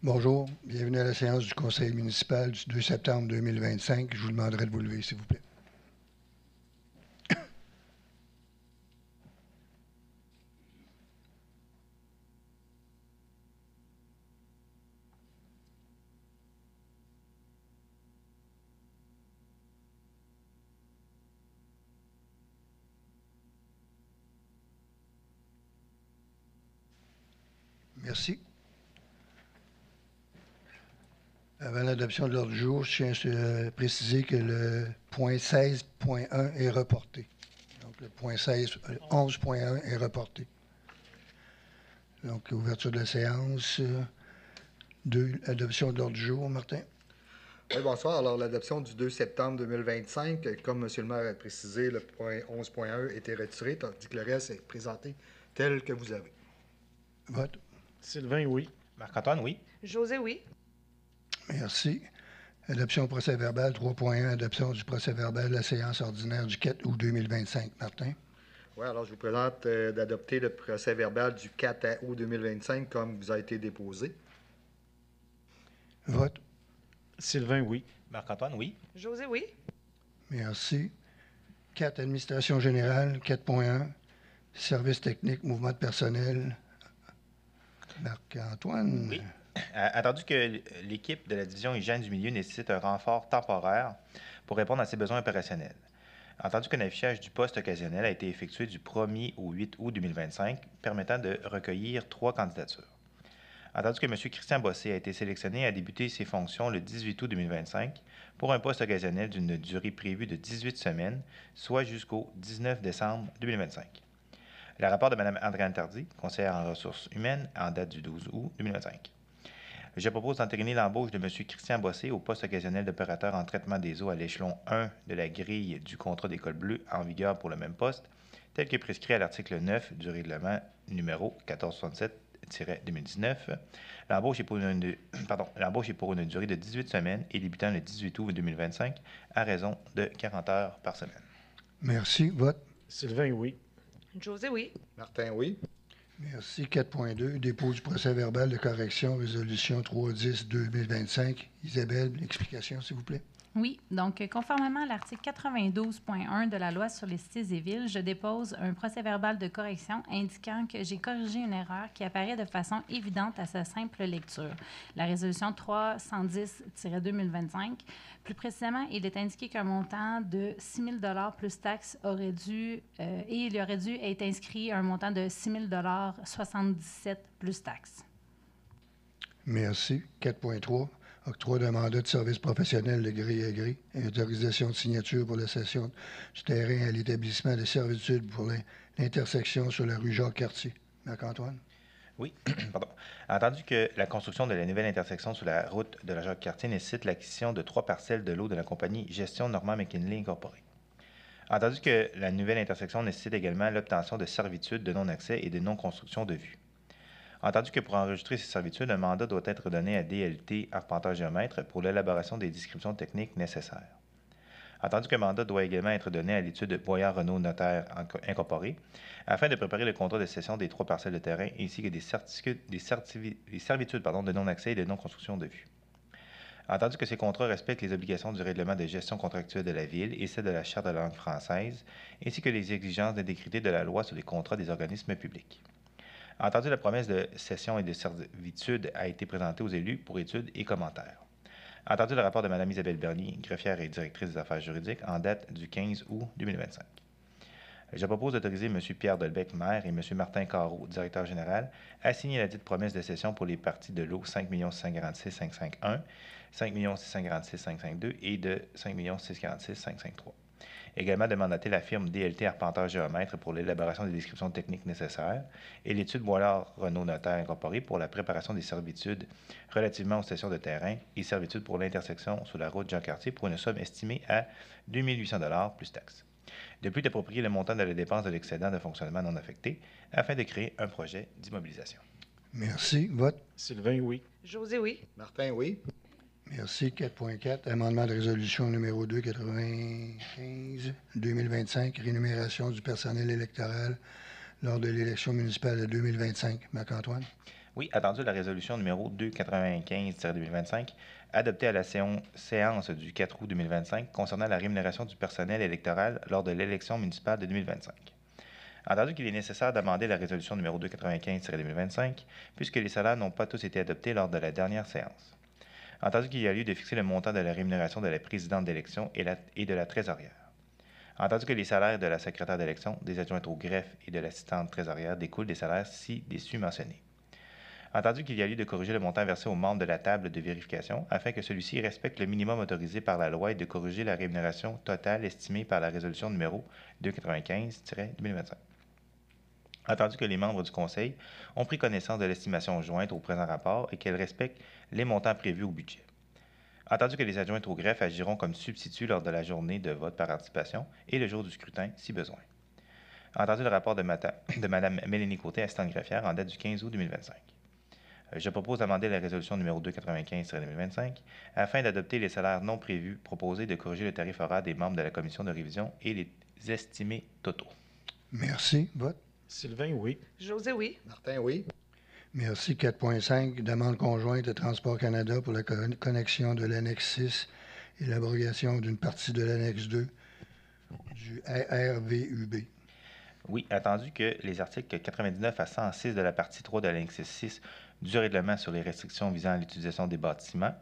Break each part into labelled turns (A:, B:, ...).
A: Bonjour, bienvenue à la séance du Conseil municipal du 2 septembre 2025. Je vous demanderai de vous lever, s'il vous plaît. Merci. Avant l'adoption de l'ordre du jour, je tiens à préciser que le point 16.1 est reporté. Donc, le point 11.1 est reporté. Donc, ouverture de la séance. Adoption de l'ordre du jour, Martin.
B: Oui, bonsoir. Alors, l'adoption du 2 septembre 2025, comme M. le maire a précisé, le point 11.1 a été retiré, tandis que le reste est présenté tel que vous avez.
A: Vote.
C: Sylvain, oui.
D: Marc-Antoine, oui.
E: José, oui.
A: Merci. Adoption au procès verbal 3.1. Adoption du procès verbal de la séance ordinaire du 4 août 2025. Martin.
B: Oui, alors je vous présente d'adopter le procès verbal du 4 août 2025 comme vous a été déposé.
A: Vote.
C: Sylvain, oui.
D: Marc-Antoine, oui.
E: José, oui.
A: Merci. 4. Administration générale. 4.1. Services techniques, mouvement de personnel. Marc-Antoine.
D: Oui. Attendu que l'équipe de la division hygiène du milieu nécessite un renfort temporaire pour répondre à ses besoins opérationnels. Entendu qu'un affichage du poste occasionnel a été effectué du 1er au 8 août 2025, permettant de recueillir 3 candidatures. Entendu que M. Christian Bossé a été sélectionné à débuter ses fonctions le 18 août 2025 pour un poste occasionnel d'une durée prévue de 18 semaines, soit jusqu'au 19 décembre 2025. Le rapport de Mme Andréane Tardy, conseillère en ressources humaines, en date du 12 août 2025. Je propose d'entériner l'embauche de M. Christian Bossé au poste occasionnel d'opérateur en traitement des eaux à l'échelon 1 de la grille du contrat d'école bleue en vigueur pour le même poste, tel que prescrit à l'article 9 du règlement numéro 1467-2019. L'embauche est pour une durée de 18 semaines et débutant le 18 août 2025 à raison de 40 heures par semaine.
A: Merci. Vote.
C: Sylvain, oui.
E: José, oui.
B: Martin, oui.
A: Merci. 4.2. Dépôt du procès verbal de correction, résolution 310-2025. Isabelle, explication, s'il vous plaît.
F: Oui, donc conformément à l'article 92.1 de la loi sur les cités et villes, je dépose un procès-verbal de correction indiquant que j'ai corrigé une erreur qui apparaît de façon évidente à sa simple lecture. La résolution 310-2025, plus précisément, il est indiqué qu'un montant de 6 000 plus taxes aurait dû, il aurait dû être inscrit un montant de 6 077 plus taxes.
A: Merci. 4.3. Octroi d'un mandat de service professionnel de gré à gré et autorisation de signature pour la cession du terrain à l'établissement de servitude pour l'intersection sur la rue Jacques-Cartier. Marc-Antoine.
D: Oui, pardon. Entendu que la construction de la nouvelle intersection sur la route de la Jacques-Cartier nécessite l'acquisition de 3 parcelles de l'eau de la compagnie Gestion Normand McKinley Incorporée. Entendu que la nouvelle intersection nécessite également l'obtention de servitudes de non-accès et de non-construction de vue. Entendu que pour enregistrer ces servitudes, un mandat doit être donné à DLT Arpenteur-Géomètre pour l'élaboration des descriptions techniques nécessaires. Entendu qu'un mandat doit également être donné à l'étude Boyard-Renault Notaire Incorporé afin de préparer le contrat de cession des 3 parcelles de terrain ainsi que des servitudes de non-accès et de non-construction de vue. Entendu que ces contrats respectent les obligations du règlement de gestion contractuelle de la Ville et celles de la Charte de la langue française, ainsi que les exigences d'intégrité de la loi sur les contrats des organismes publics. Entendu, la promesse de cession et de servitude a été présentée aux élus pour études et commentaires. Entendu le rapport de Mme Isabelle Bernier, greffière et directrice des affaires juridiques, en date du 15 août 2025. Je propose d'autoriser M. Pierre Delbecq, maire, et M. Martin Carreau, directeur général, à signer la dite promesse de cession pour les parties de l'eau 5 646 551, 5 646 552 et de 5 646 553. Également de mandater la firme DLT Arpenteur-Géomètre pour l'élaboration des descriptions techniques nécessaires et l'étude Boilard-Renault Notaire Incorporé pour la préparation des servitudes relativement aux stations de terrain et servitudes pour l'intersection sur la route Jean-Cartier pour une somme estimée à 2 800 $ plus taxes. De plus, d'approprier le montant de la dépense de l'excédent de fonctionnement non affecté afin de créer un projet d'immobilisation.
A: Merci. Vote.
C: Sylvain, oui.
E: José, oui.
B: Martin, oui.
A: Merci. 4.4. Amendement de résolution numéro 295-2025. Rémunération du personnel électoral lors de l'élection municipale de 2025. Marc-Antoine.
D: Oui, attendu la résolution numéro 295-2025, adoptée à la séance du 4 août 2025 concernant la rémunération du personnel électoral lors de l'élection municipale de 2025. Entendu qu'il est nécessaire d'amender la résolution numéro 295-2025, puisque les salaires n'ont pas tous été adoptés lors de la dernière séance. Entendu qu'il y a lieu de fixer le montant de la rémunération de la présidente d'élection et de la trésorière. Entendu que les salaires de la secrétaire d'élection, des adjointes au greffe et de l'assistante trésorière découlent des salaires ci-dessus mentionnés. Entendu qu'il y a lieu de corriger le montant versé aux membres de la table de vérification afin que celui-ci respecte le minimum autorisé par la loi et de corriger la rémunération totale estimée par la résolution numéro 295-2025. Entendu que les membres du Conseil ont pris connaissance de l'estimation jointe au présent rapport et qu'elle respecte les montants prévus au budget. Entendu que les adjointes au greffe agiront comme substituts lors de la journée de vote par anticipation et le jour du scrutin, si besoin. Entendu le rapport de Mme Mélanie Côté, assistante greffière, en date du 15 août 2025. Je propose d'amender la résolution numéro 295-2025 afin d'adopter les salaires non prévus, proposés de corriger le tarif horaire des membres de la commission de révision et les estimés totaux.
A: Merci. Vote.
C: Sylvain, oui.
E: José, oui.
B: Martin, oui.
A: Merci. 4.5, demande conjointe de Transport Canada pour la connexion de l'annexe 6 et l'abrogation d'une partie de l'annexe 2 du RVUB.
D: Oui, attendu que les articles 99 à 106 de la partie 3 de l'annexe 6 du règlement sur les restrictions visant à l'utilisation des bâtiments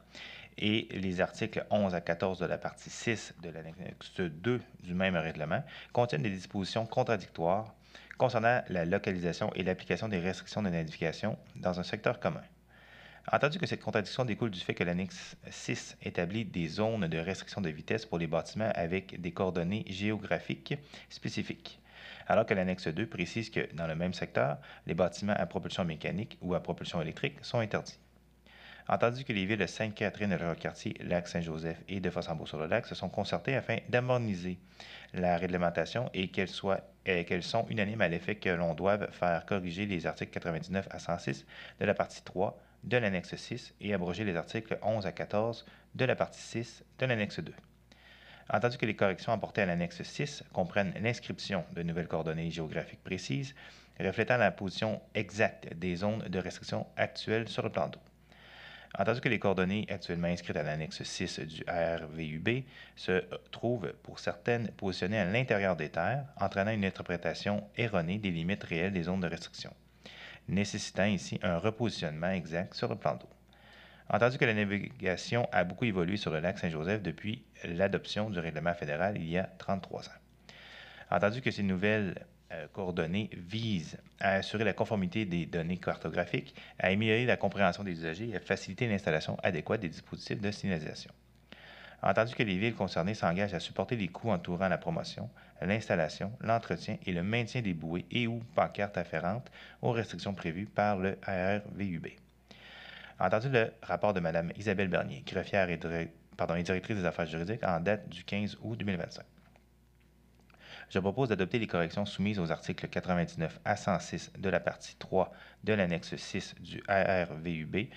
D: et les articles 11 à 14 de la partie 6 de l'annexe 2 du même règlement contiennent des dispositions contradictoires concernant la localisation et l'application des restrictions de nidification dans un secteur commun. Entendu que cette contradiction découle du fait que l'annexe 6 établit des zones de restriction de vitesse pour les bâtiments avec des coordonnées géographiques spécifiques, alors que l'annexe 2 précise que, dans le même secteur, les bâtiments à propulsion mécanique ou à propulsion électrique sont interdits. Entendu que les villes de Sainte-Catherine, de Jacques-Cartier, Lac-Saint-Joseph et de Fossambeau-sur-le-Lac se sont concertées afin d'harmoniser la réglementation et qu'elles sont unanimes à l'effet que l'on doive faire corriger les articles 99 à 106 de la partie 3 de l'annexe 6 et abroger les articles 11 à 14 de la partie 6 de l'annexe 2. Entendu que les corrections apportées à l'annexe 6 comprennent l'inscription de nouvelles coordonnées géographiques précises reflétant la position exacte des zones de restriction actuelles sur le plan d'eau. Entendu que les coordonnées actuellement inscrites à l'annexe 6 du RVUB se trouvent pour certaines positionnées à l'intérieur des terres, entraînant une interprétation erronée des limites réelles des zones de restriction, nécessitant ici un repositionnement exact sur le plan d'eau. Entendu que la navigation a beaucoup évolué sur le lac Saint-Joseph depuis l'adoption du règlement fédéral il y a 33 ans. Entendu que ces nouvelles coordonnées visent à assurer la conformité des données cartographiques, à améliorer la compréhension des usagers et à faciliter l'installation adéquate des dispositifs de signalisation. Entendu que les villes concernées s'engagent à supporter les coûts entourant la promotion, l'installation, l'entretien et le maintien des bouées et ou pancartes afférentes aux restrictions prévues par le RVUB. Entendu le rapport de Mme Isabelle Bernier, greffière et directrice des affaires juridiques en date du 15 août 2025. Je propose d'adopter les corrections soumises aux articles 99 à 106 de la partie 3 de l'annexe 6 du RVUB,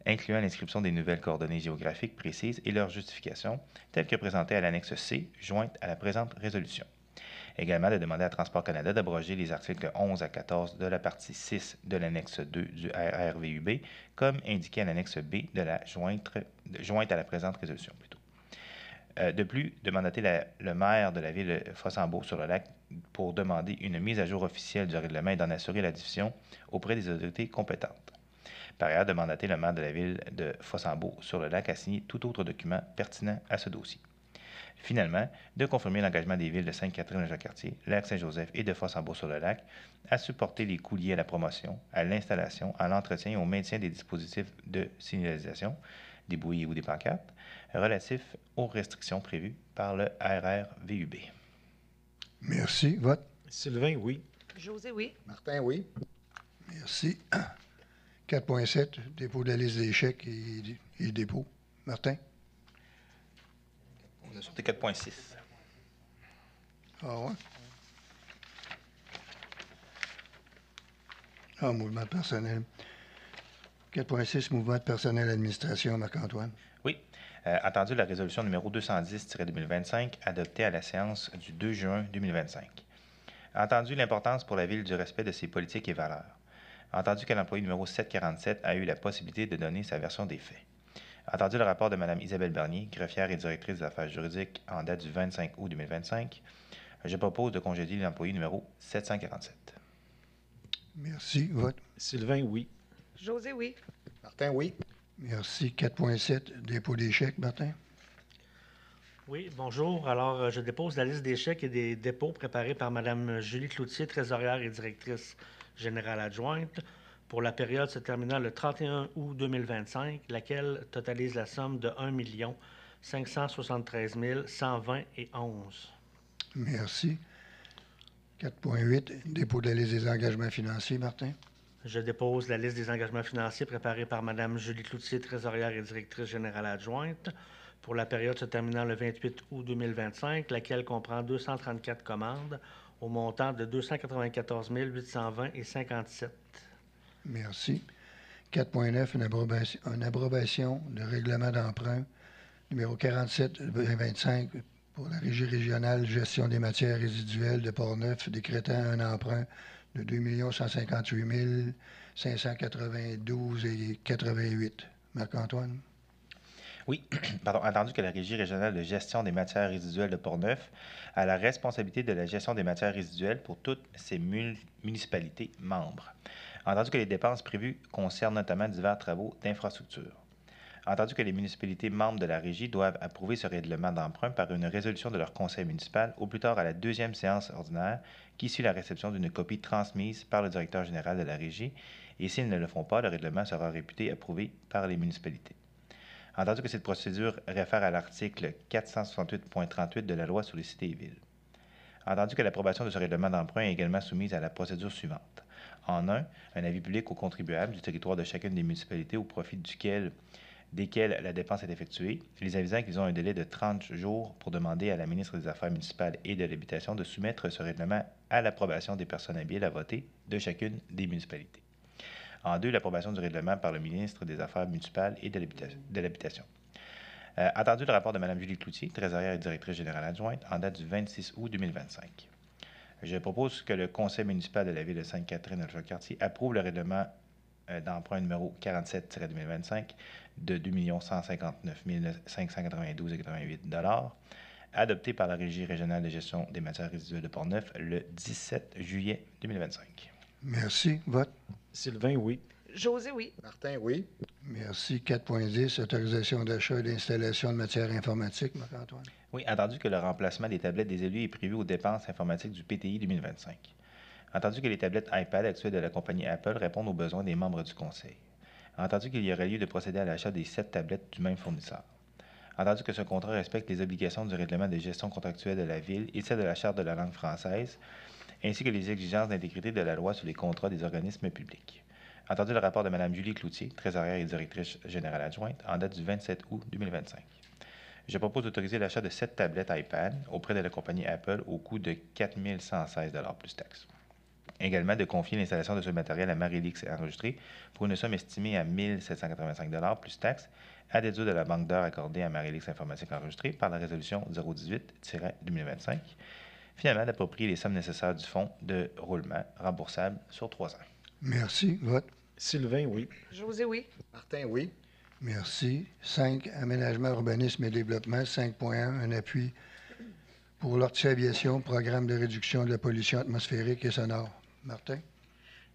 D: incluant l'inscription des nouvelles coordonnées géographiques précises et leur justification, telles que présentées à l'annexe C, jointe à la présente résolution. Également, de demander à Transport Canada d'abroger les articles 11 à 14 de la partie 6 de l'annexe 2 du RVUB, comme indiqué à l'annexe B de la jointe à la présente résolution. De plus, de mandater le maire de la ville de Fossambeau-sur-le-Lac pour demander une mise à jour officielle du règlement et d'en assurer la diffusion auprès des autorités compétentes. Par ailleurs, de mandater le maire de la ville de Fossambeau-sur-le-Lac à signer tout autre document pertinent à ce dossier. Finalement, de confirmer l'engagement des villes de Sainte-Catherine, de Jacques-Cartier, Lac-Saint-Joseph et de Fossambeau-sur-le-Lac à supporter les coûts liés à la promotion, à l'installation, à l'entretien et au maintien des dispositifs de signalisation, des bouées ou des pancartes, relatifs aux restrictions prévues par le RRVUB.
A: Merci. Vote.
C: Sylvain, oui.
E: José, oui.
B: Martin, oui.
A: Merci. 4.7, dépôt de la liste des chèques et dépôts. Martin?
D: On a sorti 4.6.
A: Ah ouais? Ah, mouvement de personnel. 4.6, mouvement de personnel administration, Marc-Antoine.
D: Oui. Attendu la résolution numéro 210-2025, adoptée à la séance du 2 juin 2025. Entendu l'importance pour la Ville du respect de ses politiques et valeurs. Entendu que l'employé numéro 747 a eu la possibilité de donner sa version des faits. Entendu le rapport de Mme Isabelle Bernier, greffière et directrice des affaires juridiques en date du 25 août 2025, je propose de congédier l'employé numéro 747.
A: Merci. Vote.
C: Sylvain, oui.
E: José, oui.
B: Martin, oui.
A: Merci. 4.7, dépôt des chèques, Martin.
G: Oui, bonjour. Alors, je dépose la liste des chèques et des dépôts préparés par Mme Julie Cloutier, trésorière et directrice générale adjointe, pour la période se terminant le 31 août 2025, laquelle totalise la somme de 1 573 120 et 11.
A: Merci. 4.8, dépôt de la liste des engagements financiers, Martin.
G: Je dépose la liste des engagements financiers préparée par Mme Julie Cloutier, trésorière et directrice générale adjointe, pour la période se terminant le 28 août 2025, laquelle comprend 234 commandes au montant de 294 820 et 57.
A: Merci. 4.9, une approbation de règlement d'emprunt numéro 47-25 pour la Régie régionale gestion des matières résiduelles de Portneuf, décrétant un emprunt de 2 158 592,88. Marc-Antoine.
D: Oui, entendu que la Régie régionale de gestion des matières résiduelles de Portneuf a la responsabilité de la gestion des matières résiduelles pour toutes ses municipalités membres. Entendu que les dépenses prévues concernent notamment divers travaux d'infrastructure. Entendu que les municipalités membres de la Régie doivent approuver ce règlement d'emprunt par une résolution de leur conseil municipal au plus tard à la deuxième séance ordinaire qui suit la réception d'une copie transmise par le directeur général de la Régie, et s'ils ne le font pas, le règlement sera réputé approuvé par les municipalités. Entendu que cette procédure réfère à l'article 468.38 de la loi sur les cités et villes. Entendu que l'approbation de ce règlement d'emprunt est également soumise à la procédure suivante. En un avis public aux contribuables du territoire de chacune des municipalités au profit desquelles la dépense est effectuée, les avisant qu'ils ont un délai de 30 jours pour demander à la ministre des Affaires municipales et de l'Habitation de soumettre ce règlement à l'approbation des personnes habiles à voter de chacune des municipalités. En deux, l'approbation du règlement par le ministre des Affaires municipales et de l'Habitation. Entendu le rapport de Mme Julie Cloutier, trésorière et directrice générale adjointe, en date du 26 août 2025. Je propose que le conseil municipal de la ville de Sainte-Catherine-de-la-Jacques-Cartier approuve le règlement d'emprunt numéro 47-2025 de 2 159 592,88 adopté par la Régie régionale de gestion des matières résiduelles de Portneuf le 17 juillet 2025.
A: Merci. Vote.
C: Sylvain, oui.
E: José, oui.
B: Martin, oui.
A: Merci. 4.10, autorisation d'achat et d'installation de matières informatiques, Marc-Antoine.
D: Oui, entendu que le remplacement des tablettes des élus est prévu aux dépenses informatiques du PTI 2025. Entendu que les tablettes iPad actuelles de la compagnie Apple répondent aux besoins des membres du conseil. Entendu qu'il y aurait lieu de procéder à l'achat des 7 tablettes du même fournisseur. Entendu que ce contrat respecte les obligations du règlement de gestion contractuelle de la Ville et celle de la Charte de la langue française, ainsi que les exigences d'intégrité de la loi sur les contrats des organismes publics. Entendu le rapport de Mme Julie Cloutier, trésorière et directrice générale adjointe, en date du 27 août 2025. Je propose d'autoriser l'achat de 7 tablettes iPad auprès de la compagnie Apple au coût de 4 116 plus taxes. Également, de confier l'installation de ce matériel à Marilix Enregistré pour une somme estimée à 1 785 plus taxes à déduire de la banque d'heures accordée à Marilix Informatique Enregistrée par la résolution 018-2025. Finalement, d'approprier les sommes nécessaires du fonds de roulement remboursable sur 3 ans.
A: Merci. Vote.
C: Sylvain, oui.
E: José, oui.
B: Martin, oui.
A: Merci. 5, aménagement, urbanisme et développement. 5.1, un appui pour l'Ortie Aviation, programme de réduction de la pollution atmosphérique et sonore. Martin?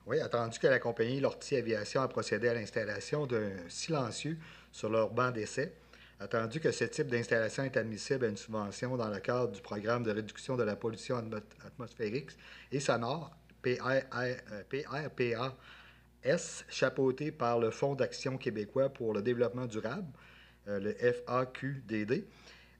B: Oui, attendu que la compagnie Lortie Aviation a procédé à l'installation d'un silencieux sur leur banc d'essai, attendu que ce type d'installation est admissible à une subvention dans le cadre du programme de réduction de la pollution atmosphérique et sonore, PRPAS, chapeauté par le Fonds d'action québécois pour le développement durable, le FAQDD,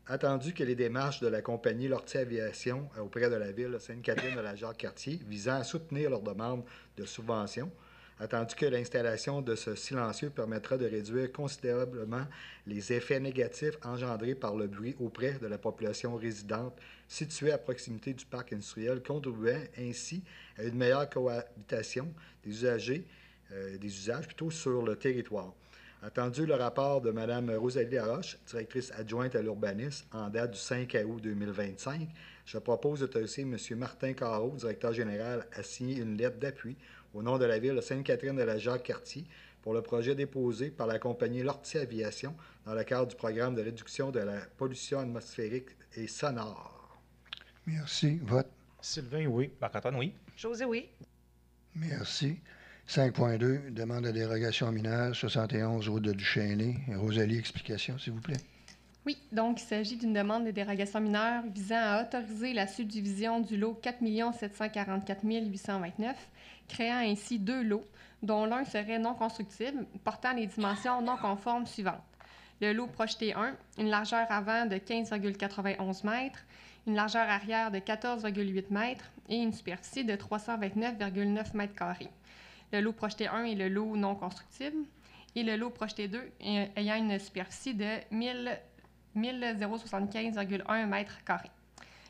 B: attendu que les démarches de la compagnie Lortie Aviation auprès de la ville de Sainte-Catherine-de-la-Jacques-Cartier visant à soutenir leur demande de subvention, attendu que l'installation de ce silencieux permettra de réduire considérablement les effets négatifs engendrés par le bruit auprès de la population résidente située à proximité du parc industriel, contribuant ainsi à une meilleure cohabitation des usages sur le territoire. Attendu le rapport de Mme Rosalie Laroche, directrice adjointe à l'urbanisme, en date du 5 août 2025, Je propose d'autoriser M. Martin Carreau, directeur général, à signer une lettre d'appui au nom de la ville de Sainte-Catherine de la Jacques-Cartier pour le projet déposé par la compagnie Lortie Aviation dans le cadre du programme de réduction de la pollution atmosphérique et sonore.
A: Merci. Vote.
C: Sylvain, oui.
D: Marc-Antoine, oui.
E: José, oui.
A: Merci. 5.2, demande de dérogation mineure, 71, route de Duchesnay. Rosalie, explication, s'il vous plaît.
H: Oui, donc il s'agit d'une demande de dérogation mineure visant à autoriser la subdivision du lot 4 744 829, créant ainsi 2 lots, dont l'un serait non constructible, portant les dimensions non conformes suivantes. Le lot projeté 1, une largeur avant de 15,91 mètres, une largeur arrière de 14,8 mètres et une superficie de 329,9 mètres carrés. Le lot projeté 1 est le lot non constructible et le lot projeté 2 ayant une superficie de 1075,1 mètres carrés.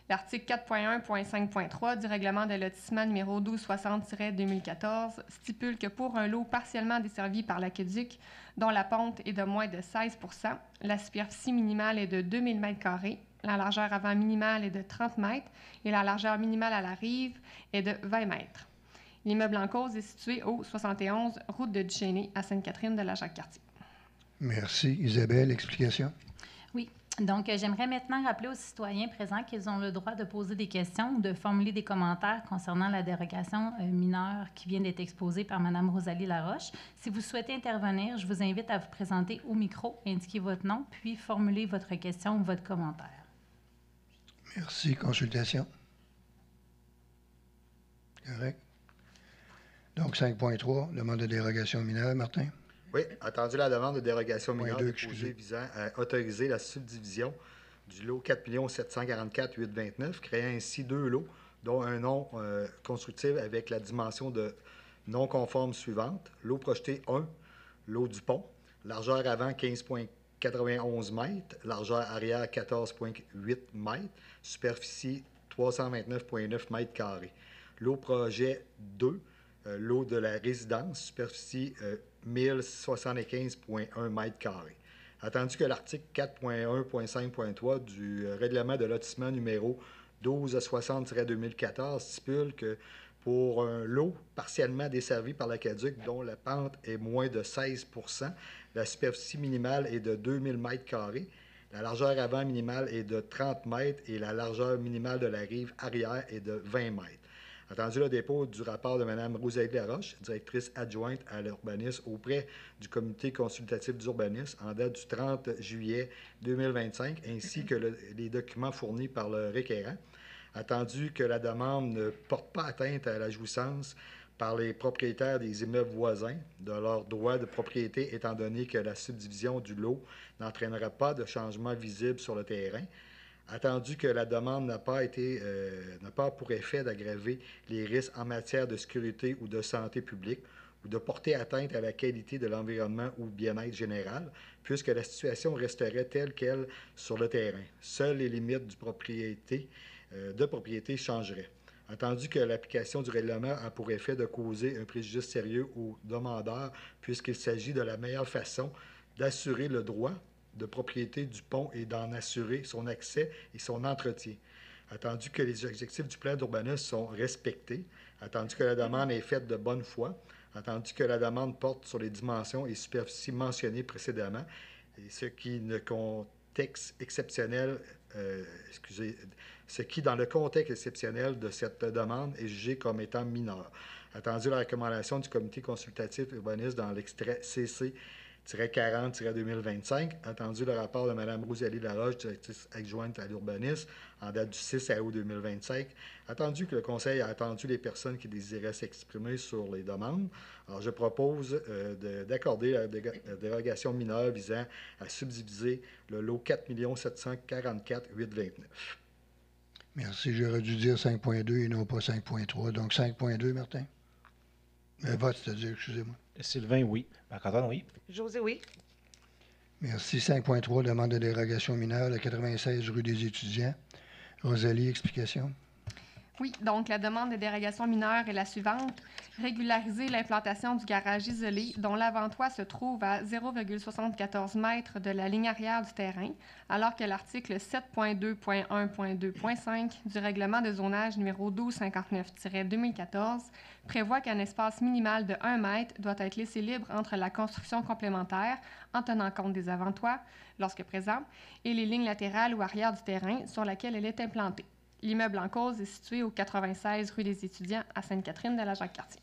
H: L'article 4.1.5.3 du règlement de lotissement numéro 1260-2014 stipule que pour un lot partiellement desservi par l'aqueduc dont la pente est de moins de 16 %, la superficie minimale est de 2000 m², la largeur avant minimale est de 30 mètres et la largeur minimale à la rive est de 20 mètres. L'immeuble en cause est situé au 71 route de Duchesnay à Sainte-Catherine de la Jacques-Cartier.
A: Merci. Isabelle, explication.
F: Oui. Donc, j'aimerais maintenant rappeler aux citoyens présents qu'ils ont le droit de poser des questions ou de formuler des commentaires concernant la dérogation mineure qui vient d'être exposée par Mme Rosalie Laroche. Si vous souhaitez intervenir, je vous invite à vous présenter au micro, indiquer votre nom, puis formuler votre question ou votre commentaire.
A: Merci. Consultation. Correct. Donc, 5.3, demande de dérogation mineure. Martin?
B: Oui, attendu la demande de dérogation mineure
A: Point deux,
B: déposée
A: excusez.
B: visant à autoriser la subdivision du lot 4 744 829, créant ainsi 2 lots, dont un non constructible avec la dimension de non conforme suivante. Lot projeté 1, lot du pont, largeur avant 15,91 mètres, largeur arrière 14,8 mètres, superficie 329,9 mètres carrés. Lot projet 2, lot de la résidence, superficie 1075,1 mètres carrés. Attendu que l'article 4.1.5.3 du règlement de lotissement numéro 1260-2014 stipule que pour un lot partiellement desservi par l'aqueduc dont la pente est moins de 16 %, la superficie minimale est de 2000 mètres carrés, la largeur avant minimale est de 30 mètres et la largeur minimale de la rive arrière est de 20 mètres. Attendu le dépôt du rapport de Mme Rosalie Laroche, directrice adjointe à l'urbanisme auprès du comité consultatif d'urbanisme en date du 30 juillet 2025, ainsi que les documents fournis par le requérant. Attendu que la demande ne porte pas atteinte à la jouissance par les propriétaires des immeubles voisins de leurs droits de propriété, étant donné que la subdivision du lot n'entraînera pas de changement visible sur le terrain. Attendu que la demande n'a pas pour effet d'aggraver les risques en matière de sécurité ou de santé publique ou de porter atteinte à la qualité de l'environnement ou le bien-être général, puisque la situation resterait telle qu'elle sur le terrain. Seules les limites de propriété changeraient. Attendu que l'application du règlement a pour effet de causer un préjudice sérieux aux demandeurs, puisqu'il s'agit de la meilleure façon d'assurer le droit de propriété du pont et d'en assurer son accès et son entretien. Attendu que les objectifs du plan d'urbanisme sont respectés, attendu que la demande est faite de bonne foi, attendu que la demande porte sur les dimensions et superficies mentionnées précédemment, et ce qui, dans le contexte exceptionnel de cette demande est jugé comme étant mineur. Attendu la recommandation du comité consultatif urbaniste dans l'extrait CC-40-2025, attendu le rapport de Mme Rosalie Laroche, directrice adjointe à l'urbanisme, en date du 6 août 2025, attendu que le Conseil a attendu les personnes qui désiraient s'exprimer sur les demandes. Alors, je propose d'accorder la dérogation mineure visant à subdiviser le lot 4 744 829.
A: Merci. J'aurais dû dire 5.2 et non pas 5.3. Donc, 5.2, Martin. Vote, c'est-à-dire, excusez-moi.
C: Sylvain, oui.
D: Marc-Antoine, oui.
E: José, oui.
A: Merci. 5.3, demande de dérogation mineure, le 96 rue des étudiants. Rosalie, explication.
H: Oui, donc la demande de dérogation mineure est la suivante. Régulariser l'implantation du garage isolé dont l'avant-toit se trouve à 0,74 mètres de la ligne arrière du terrain, alors que l'article 7.2.1.2.5 du règlement de zonage numéro 1259-2014 prévoit qu'un espace minimal de 1 mètre doit être laissé libre entre la construction complémentaire, en tenant compte des avant-toits, lorsque présent, et les lignes latérales ou arrière du terrain sur laquelle elle est implantée. L'immeuble en cause est situé au 96 rue des Étudiants à Sainte-Catherine de la Jacques-Cartier.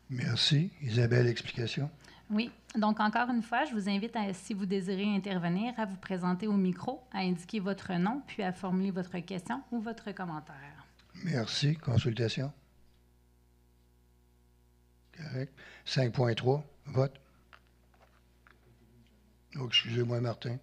A: Merci. Isabelle, explication?
F: Oui. Donc, encore une fois, je vous invite, si vous désirez intervenir, à vous présenter au micro, à indiquer votre nom, puis à formuler votre question ou votre commentaire.
A: Merci. Consultation? Correct. 5.3, vote. Oh, excusez-moi, Martin.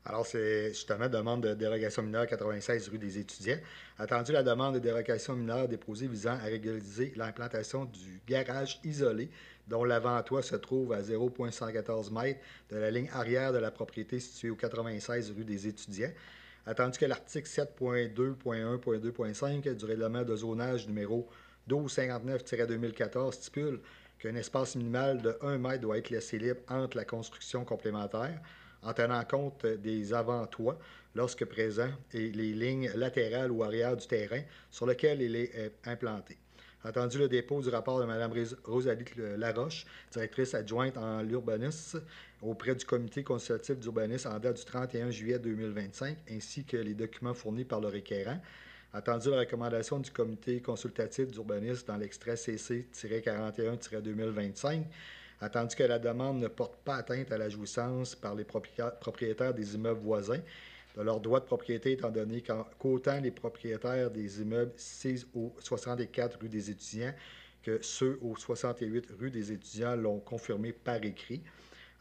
B: Alors, c'est justement demande de dérogation mineure 96 rue des Étudiants. Attendu la demande de dérogation mineure déposée visant à régulariser l'implantation du garage isolé dont l'avant-toit se trouve à 0,114 mètres de la ligne arrière de la propriété située au 96 rue des Étudiants. Attendu que l'article 7.2.1.2.5 du règlement de zonage numéro 1259-2014 stipule qu'un espace minimal de 1 mètre doit être laissé libre entre la construction complémentaire, en tenant compte des avant-toits lorsque présent et les lignes latérales ou arrière du terrain sur lequel il est implanté. Attendu le dépôt du rapport de Mme Rosalie Laroche, directrice adjointe en l'urbanisme, auprès du comité consultatif d'urbanisme en date du 31 juillet 2025, ainsi que les documents fournis par le requérant. Attendu la recommandation du comité consultatif d'urbanisme dans l'extrait CC-41-2025, attendu que la demande ne porte pas atteinte à la jouissance par les propriétaires des immeubles voisins de leurs droits de propriété, étant donné qu'autant les propriétaires des immeubles situés au 64 rue des Étudiants que ceux au 68 rue des Étudiants l'ont confirmé par écrit.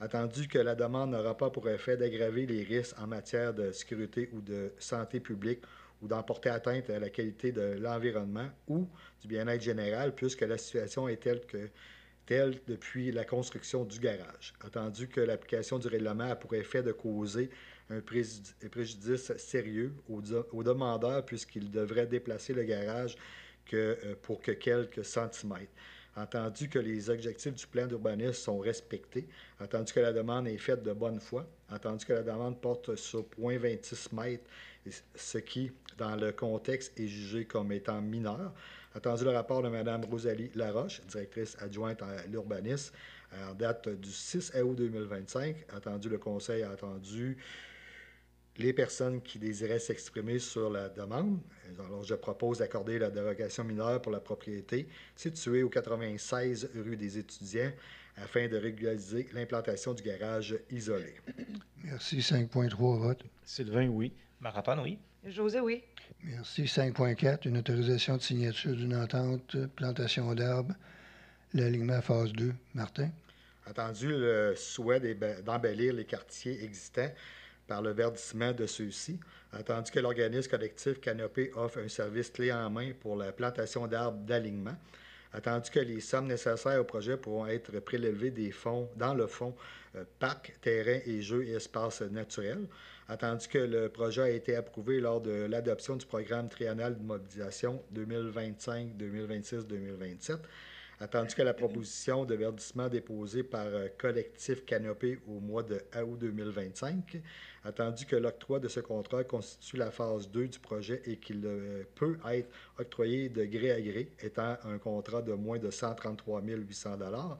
B: Attendu que la demande n'aura pas pour effet d'aggraver les risques en matière de sécurité ou de santé publique ou d'en porter atteinte à la qualité de l'environnement ou du bien-être général, puisque la situation est telle depuis la construction du garage. Attendu que l'application du règlement a pour effet de causer un préjudice sérieux au demandeur puisqu'il devrait déplacer le garage pour que quelques centimètres. Entendu que les objectifs du plan d'urbanisme sont respectés, entendu que la demande est faite de bonne foi, entendu que la demande porte sur 0,26 mètres, ce qui, dans le contexte, est jugé comme étant mineur, attendu le rapport de Mme Rosalie Laroche, directrice adjointe à l'urbanisme, en date du 6 août 2025, attendu le conseil a attendu les personnes qui désiraient s'exprimer sur la demande. Alors, je propose d'accorder la dérogation mineure pour la propriété située au 96 rue des Étudiants afin de régulariser l'implantation du garage isolé.
A: Merci. 5.3, vote.
C: Sylvain, oui.
D: Marc-Antoine, oui.
E: José, oui.
A: Merci. 5.4, une autorisation de signature d'une entente, plantation d'arbres, l'alignement phase 2. Martin?
B: Attendu le souhait d'embellir les quartiers existants par le verdissement de ceux-ci, attendu que l'organisme collectif Canopée offre un service clé en main pour la plantation d'arbres d'alignement, attendu que les sommes nécessaires au projet pourront être prélevées dans le fonds parc, terrain et jeux et espaces naturels, attendu que le projet a été approuvé lors de l'adoption du programme triennal de mobilisation 2025, 2026, 2027, attendu que la proposition de verdissement déposée par Collectif Canopée au mois de août 2025, attendu que l'octroi de ce contrat constitue la phase 2 du projet et qu'il peut être octroyé de gré à gré, étant un contrat de moins de 133 800 $,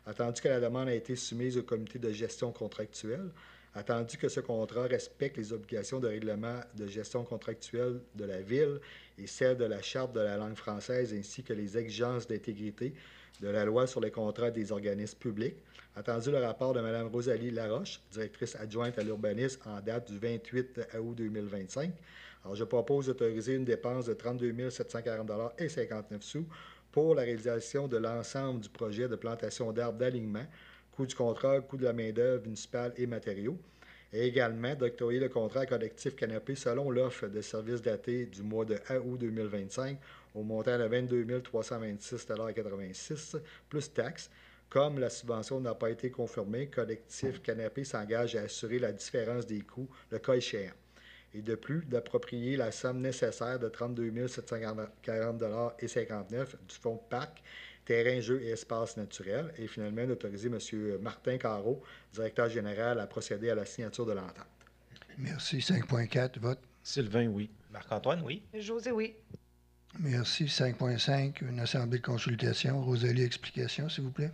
B: attendu que la demande a été soumise au comité de gestion contractuelle, attendu que ce contrat respecte les obligations de règlement de gestion contractuelle de la Ville et celles de la Charte de la langue française ainsi que les exigences d'intégrité de la loi sur les contrats des organismes publics, attendu le rapport de Mme Rosalie Laroche, directrice adjointe à l'urbanisme en date du 28 août 2025. Alors, je propose d'autoriser une dépense de 32 740 $ et 59 sous pour la réalisation de l'ensemble du projet de plantation d'arbres d'alignement, coût du contrat, coût de la main-d'œuvre municipale et matériaux, et également d'octroyer le contrat collectif Canopée selon l'offre de services datée du mois de août 2025 au montant de 22 326,86 $ plus taxes. Comme la subvention n'a pas été confirmée, Collectif Canopée s'engage à assurer la différence des coûts le cas échéant. et de plus, d'approprier la somme nécessaire de 32 740 et 59 du fonds de parc, terrain, jeux et espaces naturels. Et finalement, d'autoriser M. Martin Carreau, directeur général, à procéder à la signature de l'entente.
A: Merci. 5.4, vote.
C: Sylvain, oui.
D: Marc-Antoine, oui.
E: José, oui.
A: Merci. 5.5, une assemblée de consultation. Rosalie, explication, s'il vous plaît.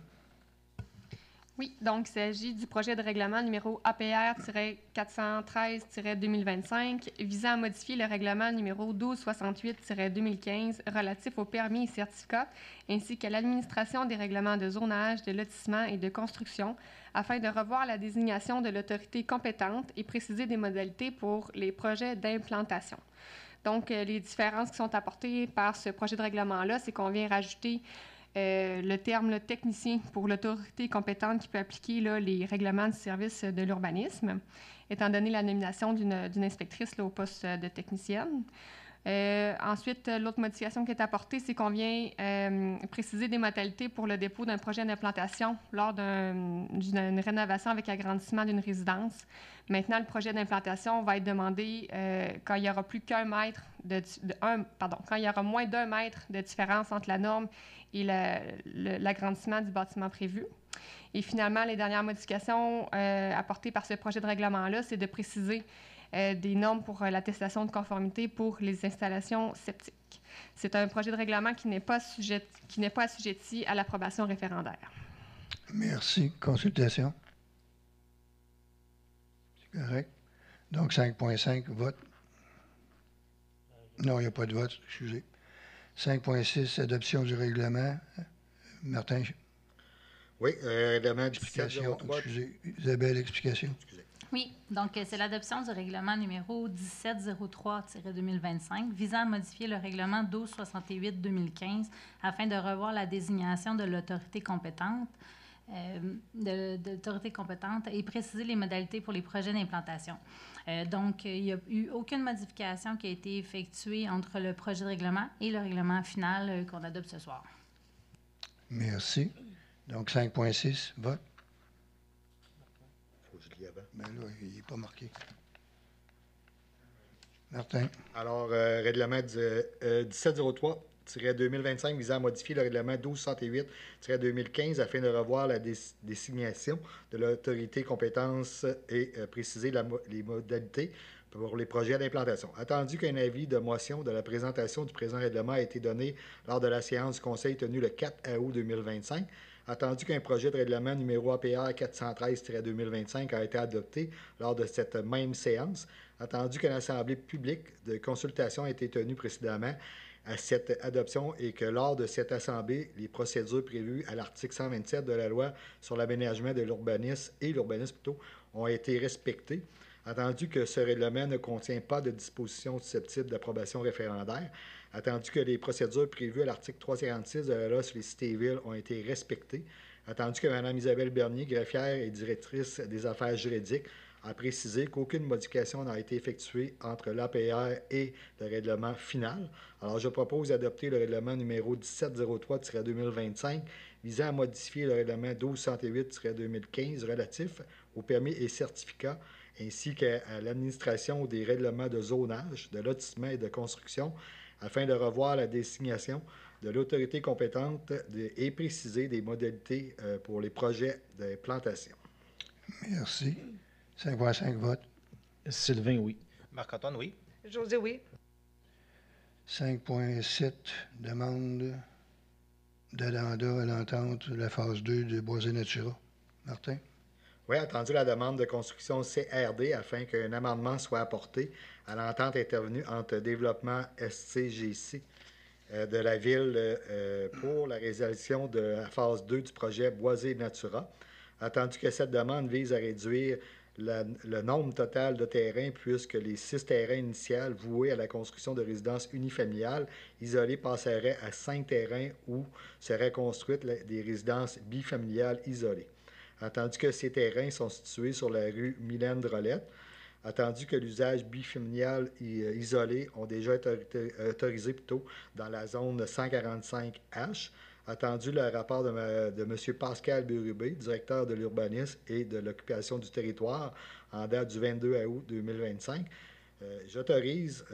H: Oui, donc il s'agit du projet de règlement numéro APR-413-2025 visant à modifier le règlement numéro 1268-2015 relatif aux permis et certificats ainsi qu'à l'administration des règlements de zonage, de lotissement et de construction afin de revoir la désignation de l'autorité compétente et préciser des modalités pour les projets d'implantation. Donc, les différences qui sont apportées par ce projet de règlement-là, c'est qu'on vient rajouter le terme technicien pour l'autorité compétente qui peut appliquer les règlements du service de l'urbanisme, étant donné la nomination d'une inspectrice au poste de technicienne. Ensuite, l'autre modification qui est apportée, c'est qu'on vient préciser des modalités pour le dépôt d'un projet d'implantation lors d'une rénovation avec agrandissement d'une résidence. Maintenant, le projet d'implantation va être demandé quand il y aura plus qu'un mètre quand il y aura moins d'1 mètre de différence entre la norme et l'agrandissement du bâtiment prévu. Et finalement, les dernières modifications apportées par ce projet de règlement-là, c'est de préciser des normes pour l'attestation de conformité pour les installations septiques. C'est un projet de règlement qui n'est pas assujetti à l'approbation référendaire.
A: Merci. Consultation. C'est correct. Donc, 5.5, vote. Non, il n'y a pas de vote, excusez. 5.6, adoption du règlement. Martin,
B: Oui, règlement
A: explication.
B: 1703.
A: Excusez. Isabelle, explication.
F: Oui, donc c'est l'adoption du règlement numéro 1703-2025 visant à modifier le règlement 1268-2015 afin de revoir la désignation de l'autorité compétente, et préciser les modalités pour les projets d'implantation. Donc, il n'y a eu aucune modification qui a été effectuée entre le projet de règlement et le règlement final qu'on adopte ce soir.
A: Merci. Donc, 5.6, vote.
B: Faut que je lis avant.
A: Bien là, il n'est pas marqué. Martin.
B: Alors, règlement 1703-2025 visant à modifier le règlement 1268-2015 afin de revoir la désignation de l'autorité compétence et préciser les modalités pour les projets d'implantation. Attendu qu'un avis de motion de la présentation du présent règlement a été donné lors de la séance du Conseil tenue le 4 août 2025, attendu qu'un projet de règlement numéro APR 413-2025 a été adopté lors de cette même séance, attendu qu'une assemblée publique de consultation a été tenue précédemment à cette adoption et que lors de cette assemblée, les procédures prévues à l'article 127 de la loi sur l'aménagement de l'urbanisme ont été respectées, attendu que ce règlement ne contient pas de dispositions susceptibles d'approbation référendaire, attendu que les procédures prévues à l'article 346 de la loi sur les cités et villes ont été respectées, attendu que Mme Isabelle Bernier, greffière et directrice des affaires juridiques, a précisé qu'aucune modification n'a été effectuée entre l'APR et le règlement final. Alors, je propose d'adopter le règlement numéro 1703-2025 visant à modifier le règlement 1268-2015 relatif aux permis et certificats ainsi qu'à l'administration des règlements de zonage, de lotissement et de construction afin de revoir la désignation de l'autorité compétente et préciser des modalités pour les projets d'implantation.
A: Merci. 5.5, vote.
C: Sylvain, oui.
D: Marc-Antoine, oui.
E: José, oui.
A: 5.7, demande d'addenda à l'entente de la phase 2 de Boisé Natura. Martin?
B: Oui, attendu la demande de construction CRD afin qu'un amendement soit apporté à l'entente intervenue entre Développement SCGC de la Ville pour la réalisation de la phase 2 du projet Boisé Natura. Attendu que cette demande vise à réduire le nombre total de terrains puisque les 6 terrains initiaux voués à la construction de résidences unifamiliales isolées passeraient à 5 terrains où seraient construites des résidences bifamiliales isolées. Attendu que ces terrains sont situés sur la rue Mylène-Drolette, attendu que l'usage bifamilial isolé ont déjà été autorisé dans la zone 145H, attendu le rapport de M. Pascal Bérubé, directeur de l'urbanisme et de l'occupation du territoire en date du 22 août 2025, J'autorise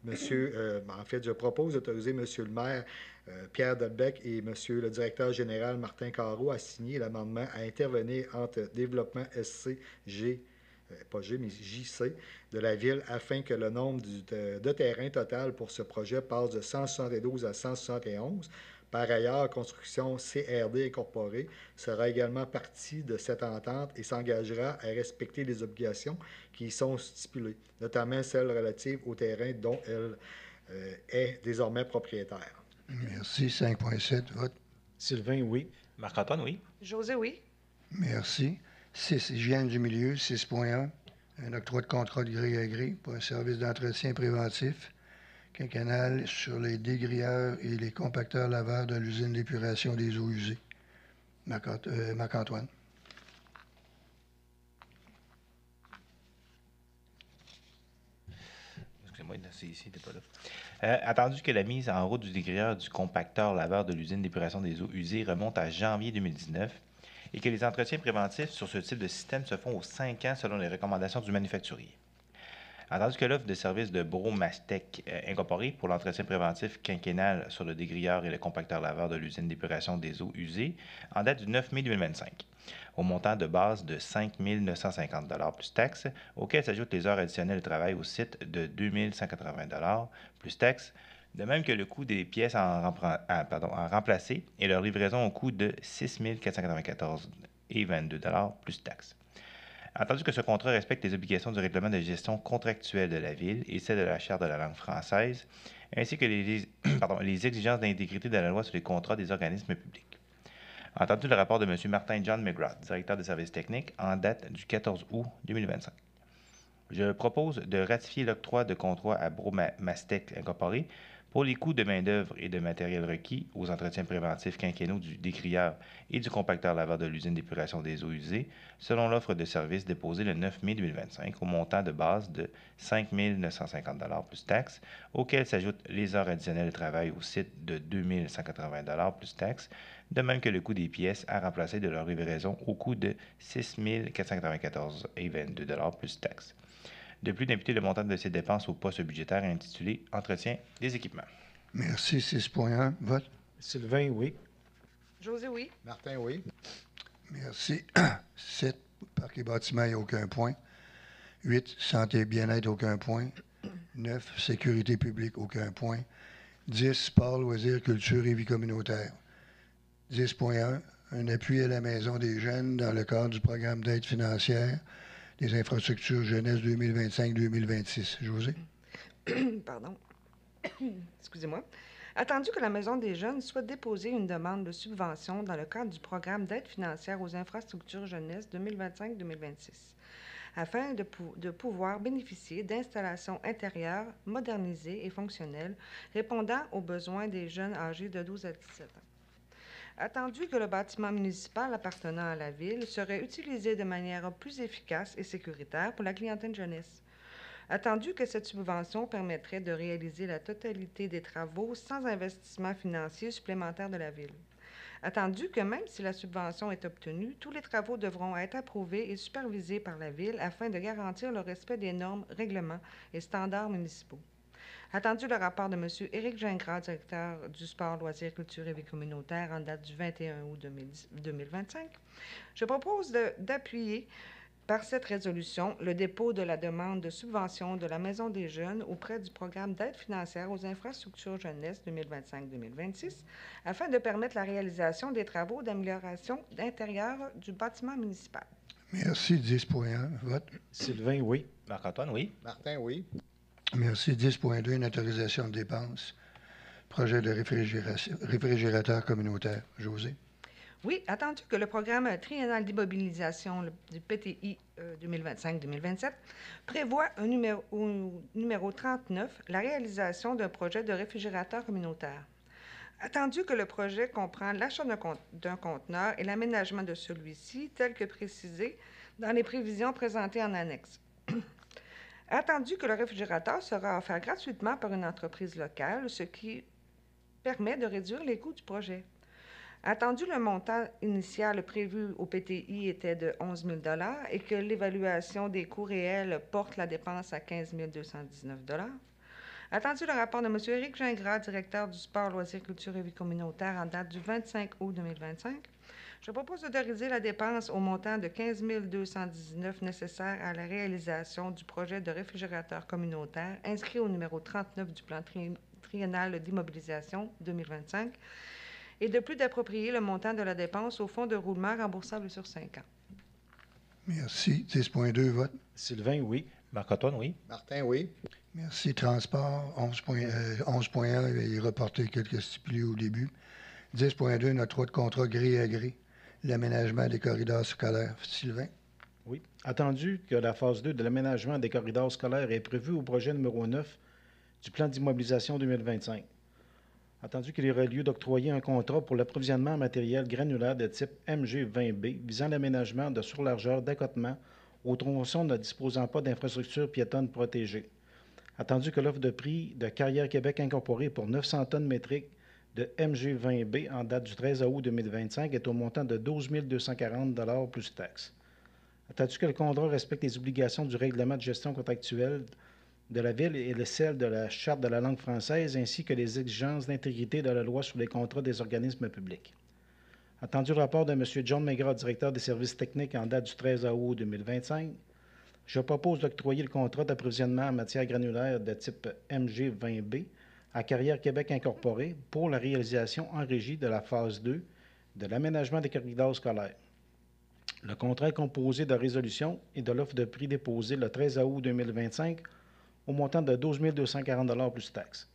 B: je propose d'autoriser M. le maire Pierre Delbecq et M. le directeur général Martin Carreau à signer l'amendement à intervenir entre Développement SCG, pas G, mais JC, de la Ville afin que le nombre de terrains total pour ce projet passe de 172 à 171. Par ailleurs, Construction CRD Incorporée sera également partie de cette entente et s'engagera à respecter les obligations qui y sont stipulées, notamment celles relatives au terrain dont elle est désormais propriétaire.
A: Merci. 5.7, vote.
C: Sylvain, oui.
D: Marc-Antoine, oui.
E: José, oui.
A: Merci. 6, hygiène du milieu. 6.1, un octroi de contrat de gré à gré pour un service d'entretien préventif quinquennal sur les dégrilleurs et les compacteurs laveurs de l'usine d'épuration des eaux usées. Marc-Antoine.
D: Excusez-moi, c'est ici, t'es pas là. Attendu que la mise en route du dégrilleur du compacteur laveur de l'usine d'épuration des eaux usées remonte à janvier 2019 et que les entretiens préventifs sur ce type de système se font aux 5 ans selon les recommandations du manufacturier. Attendu que l'offre de service de Bromastec Incorporée pour l'entretien préventif quinquennal sur le dégrilleur et le compacteur laveur de l'usine d'épuration des eaux usées en date du 9 mai 2025, au montant de base de 5 950 $ plus taxes, auxquels s'ajoutent les heures additionnelles de travail au site de 2 180 $ plus taxes, de même que le coût des pièces à remplacer et leur livraison au coût de 6 494,22 $ plus taxes. Entendu que ce contrat respecte les obligations du règlement de gestion contractuelle de la Ville et celles de la Charte de la langue française, ainsi que les exigences d'intégrité de la loi sur les contrats des organismes publics. Entendu le rapport de M. Martin John McGrath, directeur des services techniques, en date du 14 août 2025. Je propose de ratifier l'octroi de contrat à Bromastec Incorporée pour les coûts de main-d'œuvre et de matériel requis aux entretiens préventifs quinquennaux du dégrilleur et du compacteur laveur de l'usine d'épuration des eaux usées, selon l'offre de service déposée le 9 mai 2025, au montant de base de 5 950 $ plus taxes, auxquels s'ajoutent les heures additionnelles de travail au site de 2 180 $ plus taxes, de même que le coût des pièces à remplacer de leur livraison au coût de 6 494,22 $ plus taxes. De plus, d'imputer le montant de ces dépenses au poste budgétaire intitulé « Entretien des équipements ».
A: Merci. 6.1, vote.
C: Sylvain, oui.
E: José, oui.
B: Martin, oui.
A: Merci. 7, parc et bâtiments, il n'y a aucun point. 8, santé et bien-être, aucun point. 9, sécurité publique, aucun point. 10, sport, loisirs, culture et vie communautaire. 10.1, un appui à la Maison des jeunes dans le cadre du programme d'aide financière des infrastructures jeunesse 2025-2026. José?
E: Pardon. Excusez-moi. Attendu que la Maison des jeunes souhaite déposer une demande de subvention dans le cadre du programme d'aide financière aux infrastructures jeunesse 2025-2026, afin de pouvoir bénéficier d'installations intérieures modernisées et fonctionnelles répondant aux besoins des jeunes âgés de 12 à 17 ans. Attendu que le bâtiment municipal appartenant à la Ville serait utilisé de manière plus efficace et sécuritaire pour la clientèle jeunesse. Attendu que cette subvention permettrait de réaliser la totalité des travaux sans investissement financier supplémentaire de la Ville. Attendu que même si la subvention est obtenue, tous les travaux devront être approuvés et supervisés par la Ville afin de garantir le respect des normes, règlements et standards municipaux. Attendu le rapport de M. Éric Gingras, directeur du sport, loisirs, culture et vie communautaire en date du 21 août 2025, je propose d'appuyer par cette résolution le dépôt de la demande de subvention de la Maison des jeunes auprès du programme d'aide financière aux infrastructures jeunesse 2025-2026 afin de permettre la réalisation des travaux d'amélioration d'intérieur du bâtiment municipal.
A: Merci. 10.1, vote.
C: Sylvain, oui.
D: Marc-Antoine, oui.
B: Martin, oui.
A: Merci. 10.2, une autorisation de dépenses. Projet de réfrigérateur communautaire. José?
E: Oui, attendu que le programme triennal d'immobilisation du PTI 2025-2027 prévoit un numéro 39, la réalisation d'un projet de réfrigérateur communautaire. Attendu que le projet comprend l'achat d'un conteneur et l'aménagement de celui-ci, tel que précisé dans les prévisions présentées en annexe. Attendu que le réfrigérateur sera offert gratuitement par une entreprise locale, ce qui permet de réduire les coûts du projet. Attendu, le montant initial prévu au PTI était de 11 000 et que l'évaluation des coûts réels porte la dépense à 15 219 Attendu, le rapport de M. Éric Gingras, directeur du sport, loisirs, culture et vie communautaire, en date du 25 août 2025. Je propose d'autoriser la dépense au montant de 15 219 nécessaire à la réalisation du projet de réfrigérateur communautaire inscrit au numéro 39 du plan triennal d'immobilisation 2025 et de plus d'approprier le montant de la dépense au fonds de roulement remboursable sur 5 ans.
A: Merci. 10.2, vote.
C: Sylvain, oui.
D: Marc-Antoine, oui.
B: Martin, oui.
A: Merci. Transport, 11.1 est reporté quelques stipulés au début. 10.2, notre 3 de contrat gré à gré. L'aménagement des corridors scolaires. Sylvain?
C: Oui. Attendu que la phase 2 de l'aménagement des corridors scolaires est prévue au projet numéro 9 du plan d'immobilisation 2025. Attendu qu'il y aurait lieu d'octroyer un contrat pour l'approvisionnement en matériel granulaire de type MG20B visant l'aménagement de surlargeur d'accotement aux tronçons ne disposant pas d'infrastructures piétonnes protégées. Attendu que l'offre de prix de Carrière Québec Incorporée pour 900 tonnes métriques de MG20B en date du 13 août 2025 est au montant de 12 240 plus taxes. Attendu que le contrat respecte les obligations du règlement de gestion contractuelle de la Ville et celle de la Charte de la langue française, ainsi que les exigences d'intégrité de la loi sur les contrats des organismes publics. Attendu le rapport de M. John Maigrat, directeur des services techniques en date du 13 août 2025, je propose d'octroyer le contrat d'approvisionnement en matière granulaire de type MG20B à Carrière Québec Incorporée pour la réalisation en régie de la phase 2 de l'aménagement des corridors scolaires. Le contrat est composé de résolution et de l'offre de prix déposée le 13 août 2025 au montant de 12 240 plus taxes.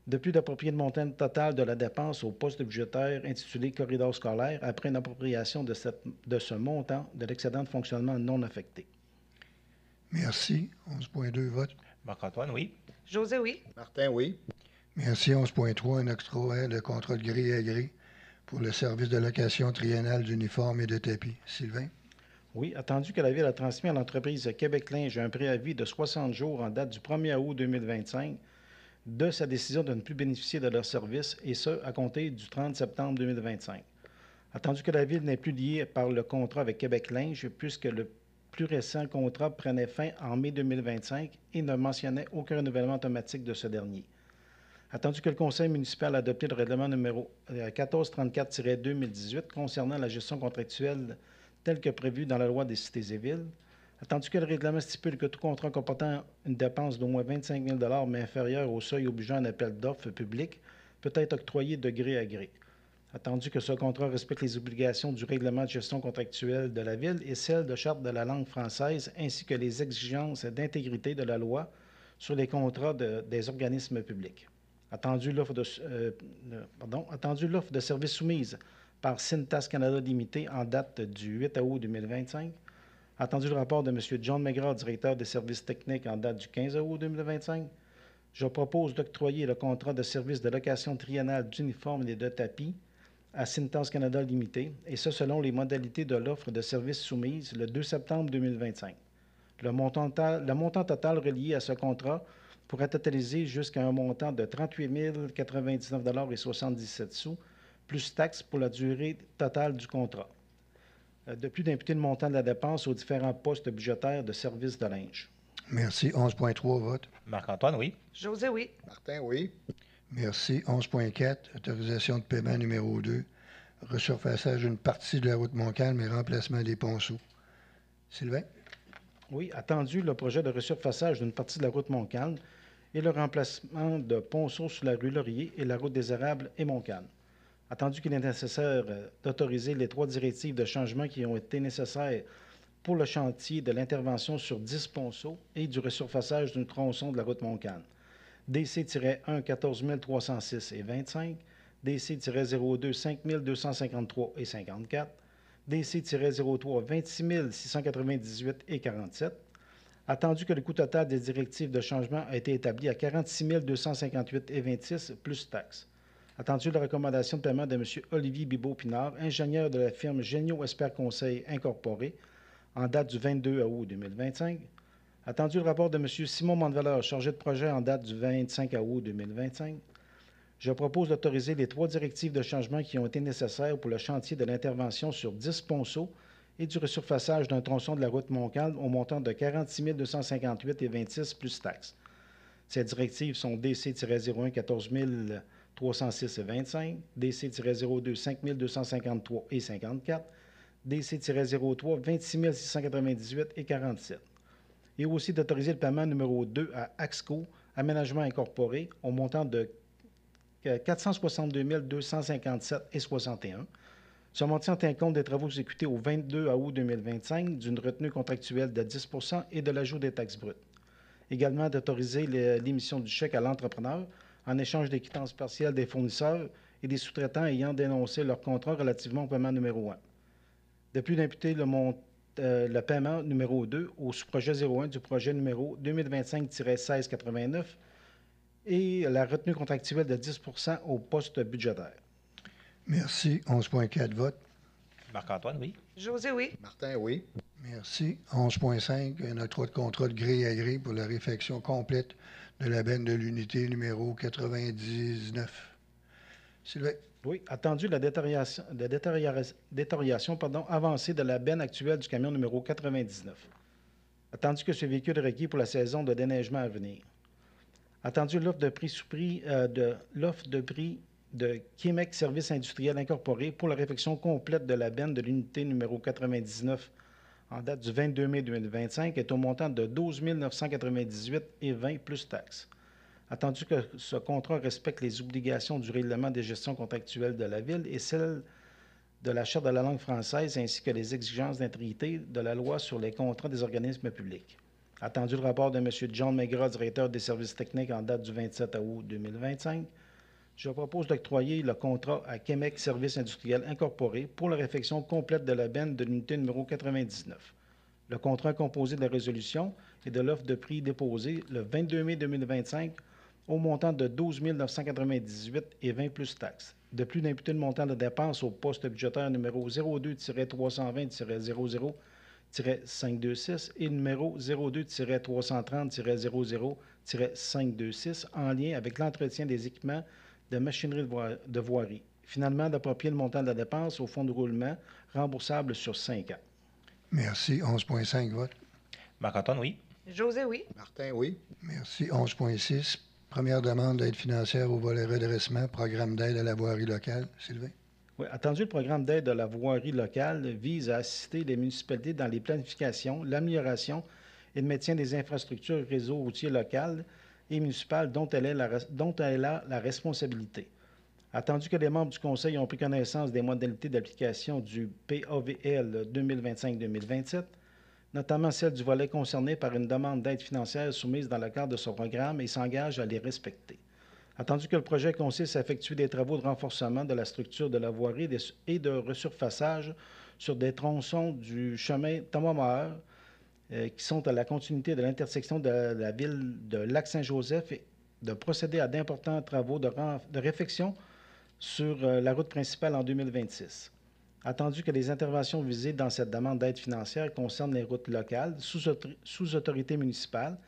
C: De plus d'approprier le montant total de la dépense au poste budgétaire intitulé Corridor scolaire après une appropriation de ce montant de l'excédent de fonctionnement non affecté.
A: Merci. 11.2, vote.
D: Marc-Antoine, oui.
E: José, oui.
B: Martin, oui.
A: Merci. 11.3, un octroi de contrat de gré à gré pour le service de location triennale d'uniformes et de tapis. Sylvain?
C: Oui, attendu que la Ville a transmis à l'entreprise Québec Linge un préavis de 60 jours en date du 1er août 2025 de sa décision de ne plus bénéficier de leurs services, et ce, à compter du 30 septembre 2025. Attendu que la Ville n'est plus liée par le contrat avec Québec Linge, puisque le plus récent contrat prenait fin en mai 2025 et ne mentionnait aucun renouvellement automatique de ce dernier. Attendu que le Conseil municipal a adopté le règlement numéro 1434-2018 concernant la gestion contractuelle tel que prévu dans la loi des cités et villes, attendu que le règlement stipule que tout contrat comportant une dépense d'au moins 25 000 mais inférieure au seuil obligeant un appel d'offres public peut être octroyé de gré à gré. Attendu que ce contrat respecte les obligations du règlement de gestion contractuelle de la Ville et celles de Charte de la langue française, ainsi que les exigences d'intégrité de la loi sur les contrats des organismes publics. Attendu l'offre de services soumise par Cintas Canada Limité en date du 8 août 2025. Attendu le rapport de M. John Maigrat, directeur des services techniques en date du 15 août 2025. Je propose d'octroyer le contrat de service de location triennale d'uniformes et de tapis à Cintas Canada Limité, et ce selon les modalités de l'offre de services soumise le 2 septembre 2025. Le montant total relié à ce contrat pourrait totaliser jusqu'à un montant de 38 099,77 $, plus taxes pour la durée totale du contrat. De plus d'imputer le montant de la dépense aux différents postes budgétaires de services de linge.
A: Merci. 11.3, vote.
D: Marc-Antoine, oui.
E: José, oui.
B: Martin, oui.
A: Merci. 11.4, autorisation de paiement numéro 2. Resurfaçage d'une partie de la route Montcalm et remplacement des ponceaux. Sylvain?
C: Oui, attendu le projet de resurfaçage d'une partie de la route Montcalm et le remplacement de ponceaux sur la rue Laurier et la route des Érables et Montcalm. Attendu qu'il est nécessaire d'autoriser les 3 directives de changement qui ont été nécessaires pour le chantier de l'intervention sur 10 ponceaux et du resurfaçage d'un tronçon de la route Montcalm. DC-1, 14 306 et 25, DC-02, 5 253 et 54, DC-03, 26 698 et 47. Attendu que le coût total des directives de changement a été établi à 46 258 et 26 plus taxes. Attendu la recommandation de paiement de M. Olivier Bibeau-Pinard, ingénieur de la firme Génio Expert Conseil Incorporé, en date du 22 août 2025. Attendu le rapport de M. Simon Montevaleur, chargé de projet en date du 25 août 2025. Je propose d'autoriser les 3 directives de changement qui ont été nécessaires pour le chantier de l'intervention sur 10 ponceaux et du resurfaçage d'un tronçon de la route Montcalm au montant de 46 258,26 plus taxes. Ces directives sont DC-01 14 306,25, DC-02 5 253,54, DC-03 26 698,47. Et aussi d'autoriser le paiement numéro 2 à Axco, Aménagement Incorporé, au montant de 462 257,61. Ce montant tient compte des travaux exécutés au 22 août 2025, d'une retenue contractuelle de 10 et de l'ajout des taxes brutes. Également d'autoriser l'émission du chèque à l'entrepreneur en échange des quittances partielles des fournisseurs et des sous-traitants ayant dénoncé leur contrat relativement au paiement numéro 1. De plus, d'imputer le paiement numéro 2 au sous-projet 01 du projet numéro 2025-1689 et la retenue contractuelle de 10 au poste budgétaire.
A: Merci. 11.4 vote.
D: Marc-Antoine, oui.
E: José, oui.
B: Martin, oui.
A: Merci. 11.5, un octroi de contrat de gré à gré pour la réfection complète de la benne de l'unité numéro 99. Sylvain.
C: Oui, attendu la détérioration avancée de la benne actuelle du camion numéro 99. Attendu que ce véhicule est requis pour la saison de déneigement à venir. Attendu l'offre de prix de Québec Services Industriels Incorporé pour la réfection complète de la benne de l'unité numéro 99 en date du 22 mai 2025 est au montant de 12 998,20 plus taxes. Attendu que ce contrat respecte les obligations du règlement des gestions contractuelles de la Ville et celles de la Charte de la langue française ainsi que les exigences d'intégrité de la loi sur les contrats des organismes publics. Attendu le rapport de M. John Maigrat, directeur des services techniques en date du 27 août 2025, je propose d'octroyer le contrat à Québec Services Industriels Incorporé pour la réfection complète de la benne de l'unité numéro 99. Le contrat est composé de la résolution et de l'offre de prix déposée le 22 mai 2025 au montant de 12 998,20 plus taxes. De plus, d'imputer le montant de dépenses au poste budgétaire numéro 02-320-00-526 et numéro 02-330-00-526 en lien avec l'entretien des équipements de machinerie de voirie. Finalement, d'approprier le montant de la dépense au fonds de roulement remboursable sur 5 ans.
A: Merci. 11.5 vote.
D: Marc-Antoine, oui.
E: José, oui.
B: Martin, oui.
A: Merci. 11.6, première demande d'aide financière au volet redressement, programme d'aide à la voirie locale. Sylvain.
C: Oui, attendu, le programme d'aide à la voirie locale vise à assister les municipalités dans les planifications, l'amélioration et le maintien des infrastructures et réseaux routiers locales et municipales dont elle a la responsabilité. Attendu que les membres du Conseil ont pris connaissance des modalités d'application du PAVL 2025-2027, notamment celle du volet concerné par une demande d'aide financière soumise dans le cadre de ce programme et s'engagent à les respecter. Attendu que le projet consiste à effectuer des travaux de renforcement de la structure de la voirie et de resurfaçage sur des tronçons du chemin Thomas-Maher qui sont à la continuité de l'intersection de la ville de Lac-Saint-Joseph et de procéder à d'importants travaux de réfection sur la route principale en 2026. Attendu que les interventions visées dans cette demande d'aide financière concernent les routes locales sous autorité municipale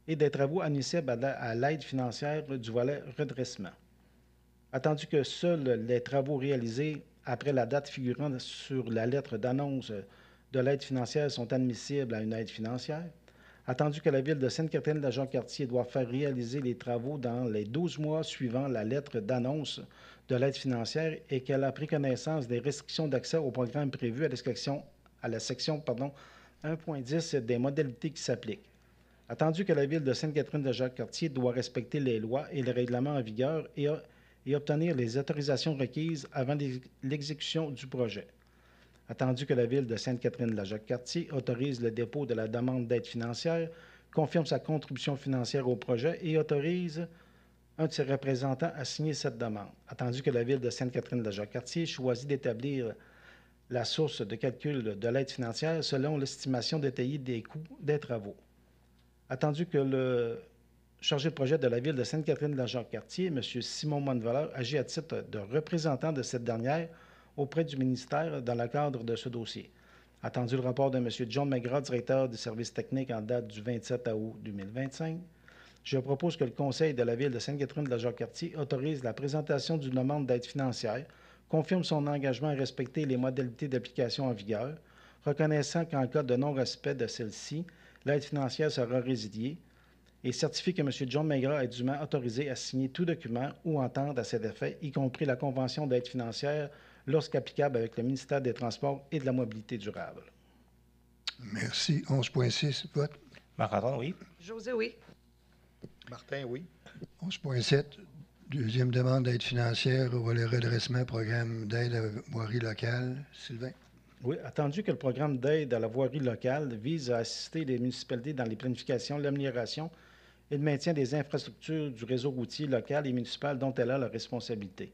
C: et des travaux admissibles à l'aide financière du volet redressement. Attendu que seuls les travaux réalisés après la date figurant sur la lettre d'annonce de l'aide financière sont admissibles à une aide financière. Attendu que la Ville de Sainte-Catherine-de-la-Jacques-Cartier doit faire réaliser les travaux dans les 12 mois suivant la lettre d'annonce de l'aide financière et qu'elle a pris connaissance des restrictions d'accès au programme prévu à la section 1.10 des modalités qui s'appliquent. Attendu que la Ville de Sainte-Catherine-de-Jacques-Cartier doit respecter les lois et les règlements en vigueur et obtenir les autorisations requises avant l'exécution du projet. Attendu que la Ville de Sainte-Catherine-de-la-Jacques-Cartier autorise le dépôt de la demande d'aide financière, confirme sa contribution financière au projet et autorise un de ses représentants à signer cette demande. Attendu que la Ville de Sainte-Catherine-de-la-Jacques-Cartier choisit d'établir la source de calcul de l'aide financière selon l'estimation détaillée des coûts des travaux. Attendu que le chargé de projet de la Ville de Sainte-Catherine-de-la-Jacques-Cartier, M. Simon Monnevaleur, agit à titre de représentant de cette dernière auprès du ministère dans le cadre de ce dossier. Attendu le rapport de M. John Maigrat, directeur des services techniques en date du 27 août 2025. Je propose que le Conseil de la Ville de Sainte-Catherine-de-la-Jacques-Cartier autorise la présentation d'une demande d'aide financière, confirme son engagement à respecter les modalités d'application en vigueur, reconnaissant qu'en cas de non-respect de celle-ci, l'aide financière sera résiliée, et certifie que M. John Maigrat est dûment autorisé à signer tout document ou entente à cet effet, y compris la convention d'aide financière, lorsqu'applicable avec le ministère des Transports et de la Mobilité durable.
A: Merci. 11.6, vote.
D: Marc-Antoine, oui.
E: José, oui.
B: Martin, oui.
A: 11.7, deuxième demande d'aide financière au volet redressement, programme d'aide à la voirie locale. Sylvain.
C: Oui, attendu que le programme d'aide à la voirie locale vise à assister les municipalités dans les planifications, l'amélioration et le maintien des infrastructures du réseau routier local et municipal dont elle a la responsabilité.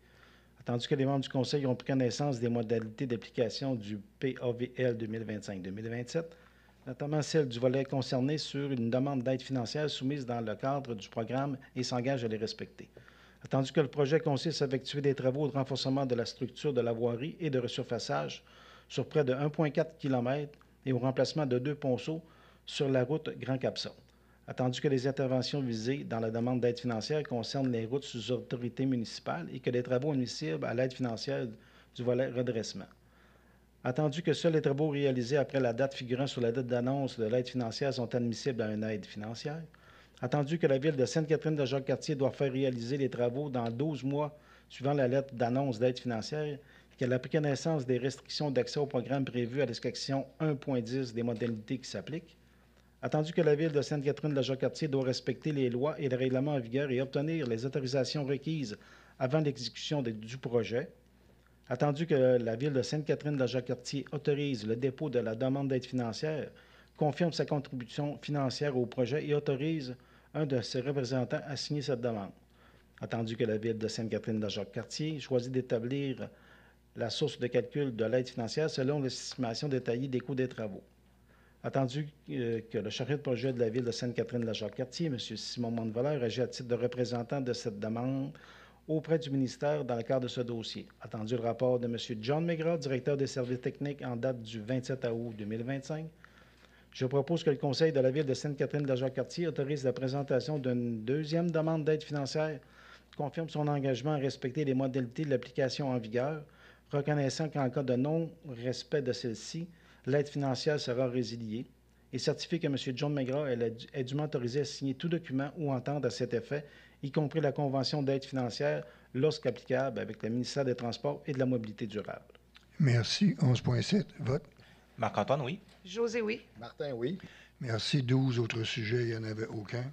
C: Attendu que les membres du Conseil ont pris connaissance des modalités d'application du PAVL 2025-2027, notamment celle du volet concerné sur une demande d'aide financière soumise dans le cadre du programme et s'engagent à les respecter. Attendu que le projet consiste à effectuer des travaux de renforcement de la structure de la voirie et de resurfaçage sur près de 1,4 km et au remplacement de 2 ponceaux sur la route Grand Capson. Attendu que les interventions visées dans la demande d'aide financière concernent les routes sous autorité municipale et que les travaux admissibles à l'aide financière du volet redressement. Attendu que seuls les travaux réalisés après la date figurant sur la date d'annonce de l'aide financière sont admissibles à une aide financière. Attendu que la Ville de Sainte-Catherine-de-Jacques-Cartier doit faire réaliser les travaux dans 12 mois suivant la lettre d'annonce d'aide financière, qu'elle a pris connaissance des restrictions d'accès au programme prévues à la section 1.10 des modalités qui s'appliquent. Attendu que la Ville de Sainte-Catherine-de-la-Jacques-Cartier doit respecter les lois et les règlements en vigueur et obtenir les autorisations requises avant l'exécution du projet. Attendu que la Ville de Sainte-Catherine-de-la-Jacques-Cartier autorise le dépôt de la demande d'aide financière, confirme sa contribution financière au projet et autorise un de ses représentants à signer cette demande. Attendu que la Ville de Sainte-Catherine-de-la-Jacques-Cartier choisit d'établir la source de calcul de l'aide financière selon l'estimation détaillée des coûts des travaux. Attendu que le chargé de projet de la Ville de Sainte-Catherine-de-la-Jacques-Cartier, M. Simon Montevaleur, agit à titre de représentant de cette demande auprès du ministère dans le cadre de ce dossier. Attendu le rapport de M. John Maigrat, directeur des services techniques en date du 27 août 2025, je propose que le Conseil de la Ville de Sainte-Catherine-de-la-Jacques-Cartier autorise la présentation d'une deuxième demande d'aide financière, confirme son engagement à respecter les modalités de l'application en vigueur, reconnaissant qu'en cas de non-respect de celle-ci, l'aide financière sera résiliée et certifie que M. John Maigrat est dûment autorisé à signer tout document ou entente à cet effet, y compris la convention d'aide financière, lorsqu'applicable avec le ministère des Transports et de la Mobilité durable.
A: Merci. 11.7, vote.
D: Marc-Antoine, oui.
E: José, oui.
B: Martin, oui.
A: Merci. 12 autres sujets, il n'y en avait aucun.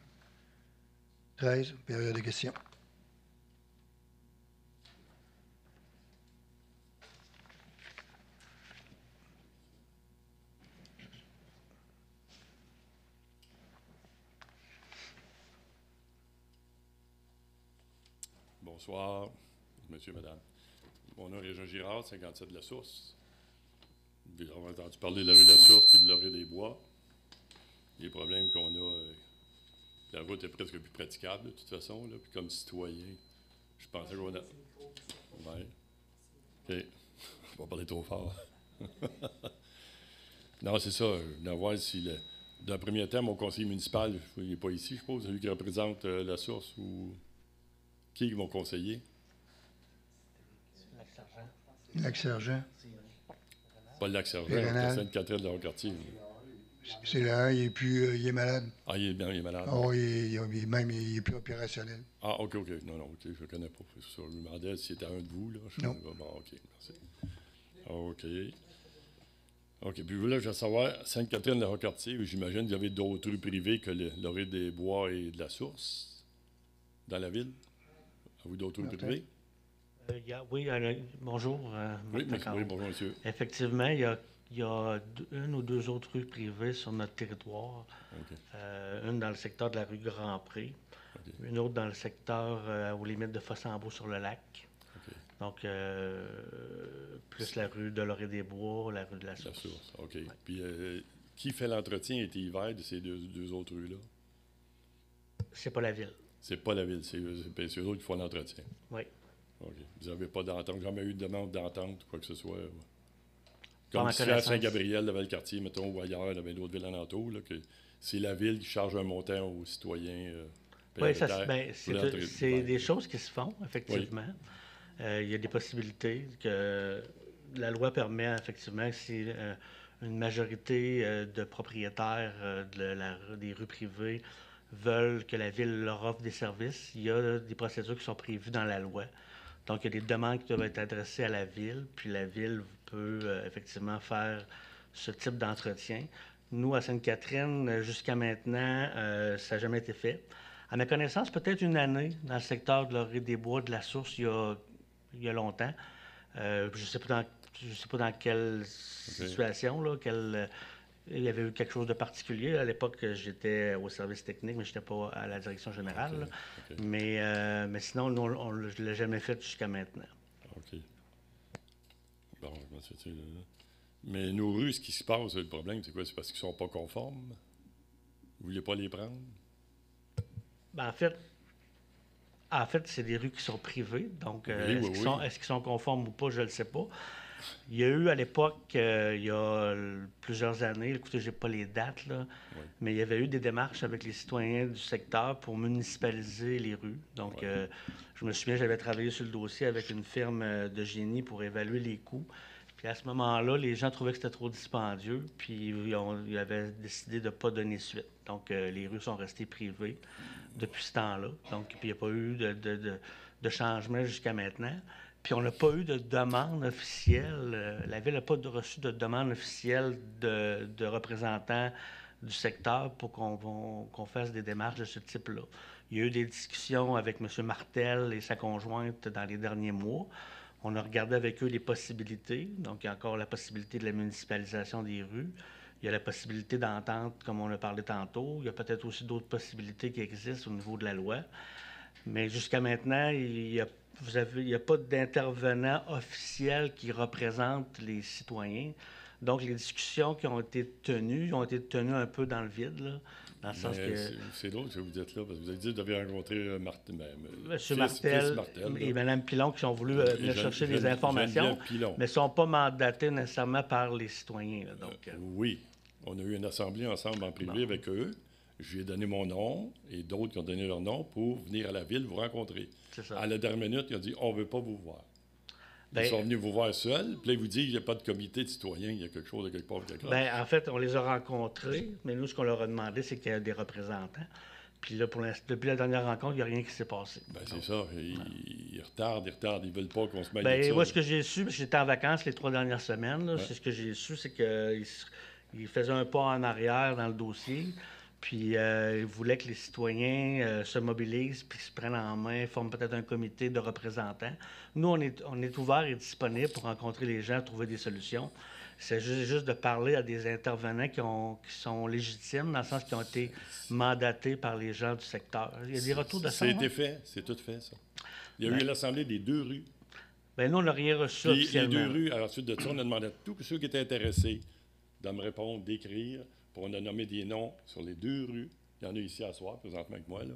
A: 13, période de questions.
I: Bonsoir, monsieur, madame. Mon nom est Jean Girard, 57 de la Source. Vous avez entendu parler de la rue de la Source puis de la rue des Bois. Les problèmes qu'on a, la route est presque plus praticable, de toute façon. Là, puis comme citoyen, je pensais qu'on a... Oui. OK. Je ne vais pas parler trop fort. Non, c'est ça. Je voulais voir si, d'un premier temps, mon conseiller municipal, il n'est pas ici, je suppose, lui qui représente la Source ou... Qui vont conseiller?
A: Lac-Sergent.
I: Pas le Lac-Sergent,
A: Rénal.
I: c'est Sainte-Catherine-de-la-Quartier.
A: C'est là, il est malade.
I: Ah, il est malade.
A: Oh, il est plus opérationnel.
I: Ah, OK. Non, OK, je ne connais pas. Je me demandais si c'était un de vous, là.
A: Non.
I: Bon, OK, merci. OK. OK, puis là, je veux savoir, Sainte-Catherine-de-la-Quartier, j'imagine qu'il y avait d'autres rues privées que le rue des Bois et de la Source dans la ville? Avez-vous d'autres rues privées?
G: Oui, bonjour.
I: Oui, bonjour, monsieur.
G: Effectivement, il y a une ou deux autres rues privées sur notre territoire.
I: OK.
G: Une dans le secteur de la rue Grand-Pré,
I: OK.
G: une autre dans le secteur aux limites de Fossambeau-sur-le-Lac.
I: OK.
G: Donc, plus la rue de Lorée-des-Bois, la rue de la Source.
I: La Source, OK.
G: Ouais.
I: Puis, qui fait l'entretien été hiver de ces deux autres rues-là?
G: C'est pas la ville.
I: C'est pas la ville, c'est eux autres qui font l'entretien.
G: Oui.
I: OK. Vous n'avez pas d'entente, jamais eu de demande d'entente, quoi que ce soit.
G: Pas
I: Comme
G: ma
I: si à
G: connaissance.
I: Saint-Gabriel, dans le quartier, mettons, ou ailleurs, dans d'autres villes alentours, là, que c'est la ville qui charge un montant aux citoyens.
G: Oui,
I: prioritaire.
G: c'est des choses qui se font, effectivement. Il y a des possibilités que la loi permet, effectivement, que si une majorité de propriétaires des rues privées veulent que la ville leur offre des services, il y a des procédures qui sont prévues dans la loi. Donc, il y a des demandes qui doivent être adressées à la ville, puis la ville peut effectivement faire ce type d'entretien. Nous, à Sainte-Catherine, jusqu'à maintenant, ça n'a jamais été fait. À ma connaissance, peut-être une année dans le secteur de l'Orée-des-Bois, de la Source, il y a longtemps. Je ne sais pas dans quelle situation, là, il y avait eu quelque chose de particulier. À l'époque, j'étais au service technique, mais je n'étais pas à la direction générale.
I: OK.
G: Mais sinon, nous, on ne l'a jamais fait jusqu'à maintenant.
I: OK. Bon, je m'en suis dit, là. Mais nos rues, ce qui se passe, le problème, c'est quoi? C'est parce qu'ils ne sont pas conformes? Vous ne voulez pas les prendre?
G: Ben, en fait, c'est des rues qui sont privées. Donc, est-ce qu'ils sont conformes ou pas, je ne le sais pas. Il y a eu à l'époque, il y a plusieurs années, écoutez, je n'ai pas les dates, là, mais il y avait eu des démarches avec les citoyens du secteur pour municipaliser les rues. Donc, je me souviens, j'avais travaillé sur le dossier avec une firme de génie pour évaluer les coûts. Puis à ce moment-là, les gens trouvaient que c'était trop dispendieux, puis ils avaient décidé de ne pas donner suite. Donc, les rues sont restées privées depuis ce temps-là. Donc, puis il n'y a pas eu de changement jusqu'à maintenant. Puis on n'a pas eu de demande officielle. La Ville n'a pas reçu de demande officielle de représentants du secteur pour qu'on fasse des démarches de ce type-là. Il y a eu des discussions avec M. Martel et sa conjointe dans les derniers mois. On a regardé avec eux les possibilités. Donc, il y a encore la possibilité de la municipalisation des rues. Il y a la possibilité d'entente, comme on a parlé tantôt. Il y a peut-être aussi d'autres possibilités qui existent au niveau de la loi. Mais jusqu'à maintenant, il n'y a pas d'intervenant officiel qui représente les citoyens. Donc, les discussions qui ont été tenues un peu dans le vide, là, dans le sens que...
I: C'est drôle ce que vous dites là, parce que vous avez dit que vous avez rencontré M.
G: Martel et Mme Pilon qui ont voulu venir chercher des informations, mais ne sont pas mandatés nécessairement par les citoyens. Là, donc,
I: oui, on a eu une assemblée ensemble en privé avec eux. Je lui ai donné mon nom et d'autres qui ont donné leur nom pour venir à la ville vous rencontrer.
G: C'est ça.
I: À la dernière minute, ils ont dit « on ne veut pas vous voir ». Ils sont venus vous voir seuls, puis là, ils vous disent qu'il n'y a pas de comité de citoyens, il y a quelque chose de quelque part.
G: En fait, on les a rencontrés, mais nous, ce qu'on leur a demandé, c'est qu'il y ait des représentants. Puis là, depuis la dernière rencontre, il n'y a rien qui s'est passé.
I: C'est ça. Ils retardent. Ils ne veulent pas qu'on se mêle de ça.
G: Moi, ce que j'ai su, parce que j'étais en vacances les 3 dernières semaines, là, c'est ce que j'ai su, c'est qu'ils faisaient un pas en arrière dans le dossier. Puis ils voulaient que les citoyens se mobilisent, puis se prennent en main, forment peut-être un comité de représentants. Nous, on est ouvert et disponible pour rencontrer les gens, trouver des solutions. C'est juste de parler à des intervenants qui sont légitimes, dans le sens qu'ils ont été mandatés par les gens du secteur. Il y a des retours de ça.
I: Ça a été fait, c'est tout fait, ça. Il y a eu l'assemblée des 2 rues.
G: Nous, on n'a rien reçu officiellement.
I: Les 2 rues, alors ensuite de ça, on a demandé à tous ceux qui étaient intéressés de me répondre, d'écrire. Puis on a nommé des noms sur les 2 rues. Il y en a ici à soir, présentement avec moi, là.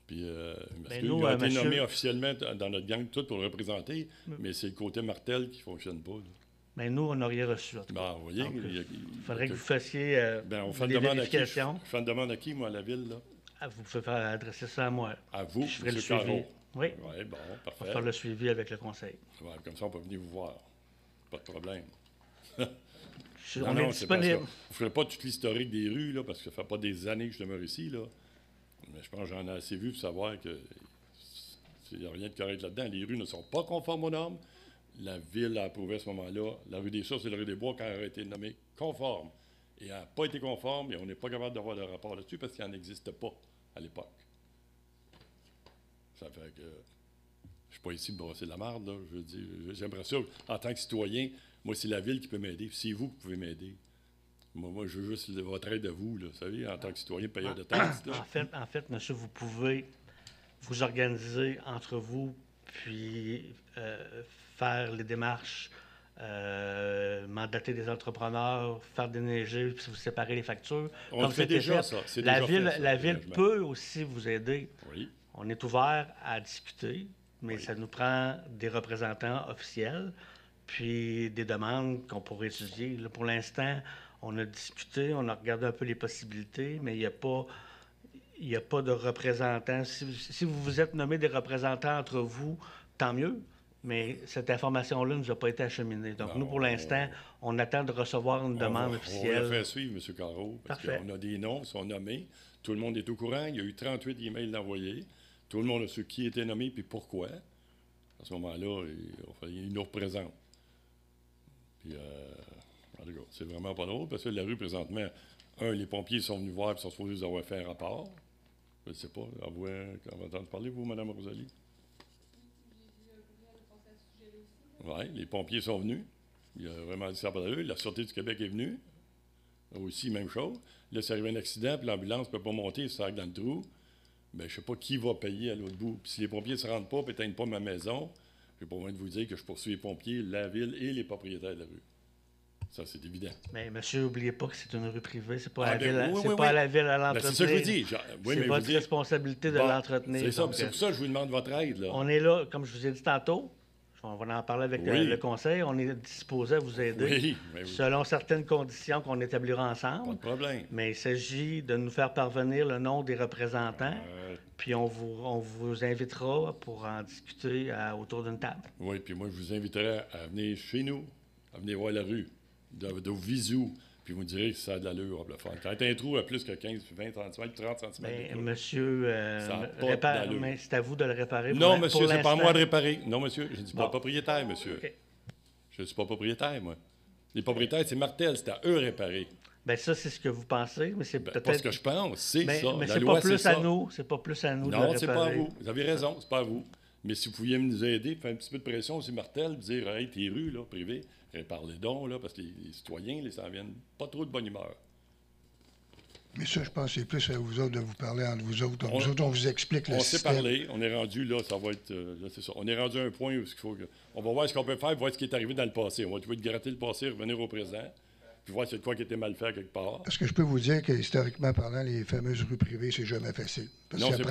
I: Puis, ils ont été nommés officiellement dans notre gang, tout pour le représenter, mais c'est le côté Martel qui ne fonctionne pas, là.
G: Nous, on n'a rien reçu.
I: Vous voyez,
G: il faudrait que vous fassiez des vérifications.
I: Je fais une demande à qui, moi, à la ville, là?
G: Vous pouvez adresser ça à moi.
I: À vous,
G: je ferai le suivi. Oui.
I: Oui, bon, parfait.
G: On va faire le suivi avec le conseil.
I: Ouais, comme ça, on peut venir vous voir. Pas de problème.
G: On est disponible.
I: Vous ne ferez pas toute l'historique des rues, là, parce que ça fait pas des années que je demeure ici, là. Mais je pense que j'en ai assez vu pour savoir que il n'y a rien de correct là-dedans. Les rues ne sont pas conformes aux normes. La ville a approuvé à ce moment-là. La rue des Sources et la rue des Bois, quand elle a été nommée conforme, et elle n'a pas été conforme, et on n'est pas capable d'avoir de rapport là-dessus parce qu'il n'en existe pas à l'époque. Ça fait que je ne suis pas ici pour brosser de la marde, là. Je veux dire, j'aimerais ça, en tant que citoyen, moi, c'est la ville qui peut m'aider. C'est vous qui pouvez m'aider. Moi, je veux juste votre aide à vous, là, vous savez, en tant que citoyen, payeur de taxes.
G: En fait, monsieur, vous pouvez vous organiser entre vous, puis faire les démarches, mandater des entrepreneurs, faire déneiger, puis vous séparer les factures.
I: On fait déjà ça.
G: La ville peut aussi vous aider.
I: Oui.
G: On est ouvert à discuter, mais ça nous prend des représentants officiels, puis des demandes qu'on pourrait étudier. Là, pour l'instant, on a discuté, on a regardé un peu les possibilités, mais il il n'y a pas de représentants. Si vous vous êtes nommé des représentants entre vous, tant mieux. Mais cette information-là ne nous a pas été acheminée. Donc, nous, pour l'instant, on attend de recevoir une demande officielle.
I: On va faire suivre, M. Carreau, parce qu'on a des noms, ils sont nommés. Tout le monde est au courant. Il y a eu 38 emails envoyés. Tout le monde a su qui était nommé puis pourquoi. À ce moment-là, il nous représente. Puis, en tout cas, c'est vraiment pas drôle, parce que la rue, présentement, les pompiers sont venus voir et sont supposés avoir fait un rapport. Je ne sais pas. Vous avez entendu parler, vous, Mme Rosalie? Oui, les pompiers sont venus. Il a vraiment dit ça par eux. La Sûreté du Québec est venue. Aussi, même chose. Là, c'est arrivé un accident, puis l'ambulance ne peut pas monter, ça arrive dans le trou. Bien, je ne sais pas qui va payer à l'autre bout. Puis si les pompiers ne se rendent pas et n'éteignent pas ma maison, je n'ai pas besoin de vous dire que je poursuis les pompiers, la ville et les propriétaires de la rue. Ça, c'est évident.
G: Mais monsieur, n'oubliez pas que c'est une rue privée. C'est pas, à la ville à l'entretenir.
I: C'est ça que je vous dis.
G: C'est votre responsabilité de l'entretenir.
I: C'est ça. C'est pour ça que je vous demande votre aide. Là.
G: On est là, comme je vous ai dit tantôt. On va en parler avec le conseil. On est disposé à vous aider selon certaines conditions qu'on établira ensemble.
I: Pas de problème.
G: Mais il s'agit de nous faire parvenir le nom des représentants. Puis on vous invitera pour en discuter autour d'une table.
I: Oui, puis moi, je vous inviterai à venir chez nous, à venir voir la rue, de visu. Puis vous me direz que ça a de l'allure à le faire. Quand un trou à plus que 15, 20, 30 cm, 30 cm.
G: Mais monsieur, mais c'est à vous de le réparer.
I: Non, monsieur, c'est pas à moi de réparer. Non, monsieur, je ne suis pas propriétaire, monsieur. Okay. Je ne suis pas propriétaire, moi. Les propriétaires, c'est Martel, c'est à eux de réparer.
G: Bien, ça, c'est ce que vous pensez, mais c'est peut-être...
I: Pas ce que je pense, c'est ça.
G: Mais c'est pas plus à nous. C'est pas plus à nous de le réparer.
I: Non, c'est pas à vous. Vous avez raison, c'est pas à vous. Mais si vous pouviez nous aider, faire un petit peu de pression aussi, Martel, dire, hey, tes rues, là, privées, réparez donc, là, parce que les citoyens, ça en viennent pas trop de bonne humeur.
A: Mais ça, je pense que c'est plus à vous autres de vous parler entre vous autres. Nous autres, on vous explique le système.
I: On s'est parlé, on est rendu, là, ça va être, là, c'est ça. On est rendu à un point où il faut que... On va voir ce qu'on peut faire, voir ce qui est arrivé dans le passé. On va trouver de gratter le passé, revenir au présent, puis voir s'il y a de quoi qui était mal fait quelque part.
A: Est-ce que je peux vous dire que, historiquement parlant, les fameuses rues privées, c'est jamais facile? Parce que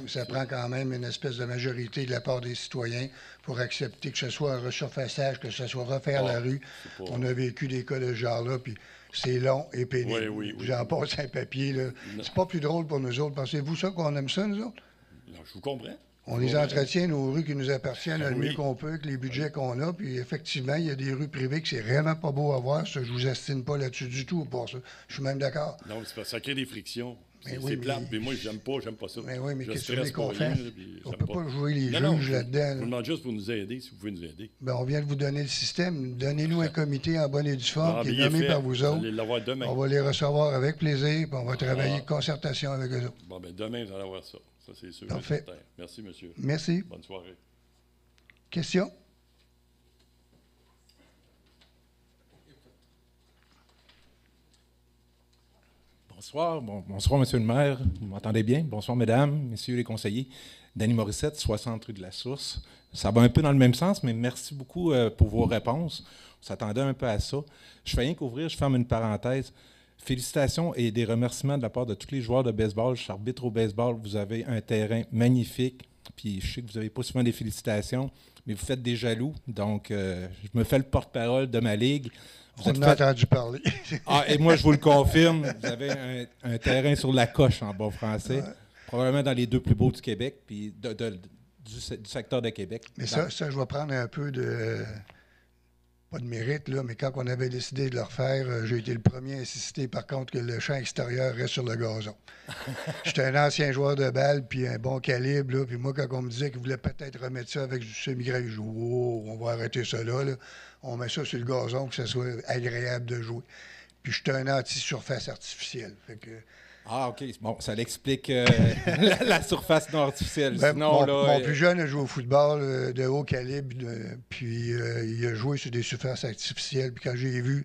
A: ça prend quand même une espèce de majorité de la part des citoyens pour accepter que ce soit un resurfaçage, que ce soit refaire la rue. On a vécu des cas de ce genre-là, puis c'est long et pénible.
I: Oui.
A: J'en passe un papier, là. C'est pas plus drôle pour nous autres. Pensez-vous ça qu'on aime ça, nous autres?
I: Non, je vous comprends.
A: On les entretient, nos rues qui nous appartiennent, le mieux qu'on peut, avec les budgets qu'on a. Puis effectivement, il y a des rues privées que c'est vraiment pas beau à voir. Ça, je vous estime pas là-dessus du tout pour ça. Je suis même d'accord.
I: Non, c'est parce que ça crée des frictions. C'est plate, mais moi, j'aime pas ça.
A: Mais oui, mais qu'est-ce que vous voulez qu'on fasse? On peut pas jouer les juges là-dedans.
I: Je vous demande juste pour nous aider, si vous pouvez nous aider.
A: Bien, on vient de vous donner le système. Donnez-nous un comité en bonne et due forme qui est nommé par vous autres.
I: Vous allez l'avoir demain.
A: On va les recevoir avec plaisir, puis on va travailler en concertation avec eux autres.
I: Bon, bien, demain, vous allez avoir ça. Ça, c'est sûr.
A: Parfait.
I: Merci, monsieur.
A: Merci.
I: Bonne soirée.
A: Question?
J: Bonsoir. Bonsoir, monsieur le maire. Vous m'entendez bien? Bonsoir, mesdames, messieurs les conseillers. Danny Morissette, 60 rue de la Source. Ça va un peu dans le même sens, mais merci beaucoup pour vos réponses. On s'attendait un peu à ça. Je fais rien qu'ouvrir, je ferme une parenthèse. Félicitations et des remerciements de la part de tous les joueurs de baseball. Je suis arbitre au baseball. Vous avez un terrain magnifique. Puis je sais que vous n'avez pas souvent des félicitations, mais vous faites des jaloux. Donc, je me fais le porte-parole de ma ligue.
A: On a entendu parler.
J: Et moi, je vous le confirme, vous avez un terrain sur la coche en bon français. Ouais. Probablement dans les deux plus beaux du Québec, puis du secteur de Québec.
A: Mais ça, je vais prendre un peu de... Pas de mérite, là, mais quand on avait décidé de le refaire, j'ai été le premier à insister, par contre, que le champ extérieur reste sur le gazon. J'étais un ancien joueur de balle, puis un bon calibre, là, puis moi, quand on me disait qu'il voulait peut-être remettre ça avec du semi-gravé, je dis « Oh, on va arrêter ça là, là. On met ça sur le gazon, que ça soit agréable de jouer. » Puis j'étais un anti-surface artificielle. Fait que...
J: Ah, OK. Bon, ça l'explique la surface non artificielle.
A: Ben,
J: sinon,
A: mon plus jeune a joué au football de haut calibre, puis il a joué sur des surfaces artificielles. Puis quand j'ai vu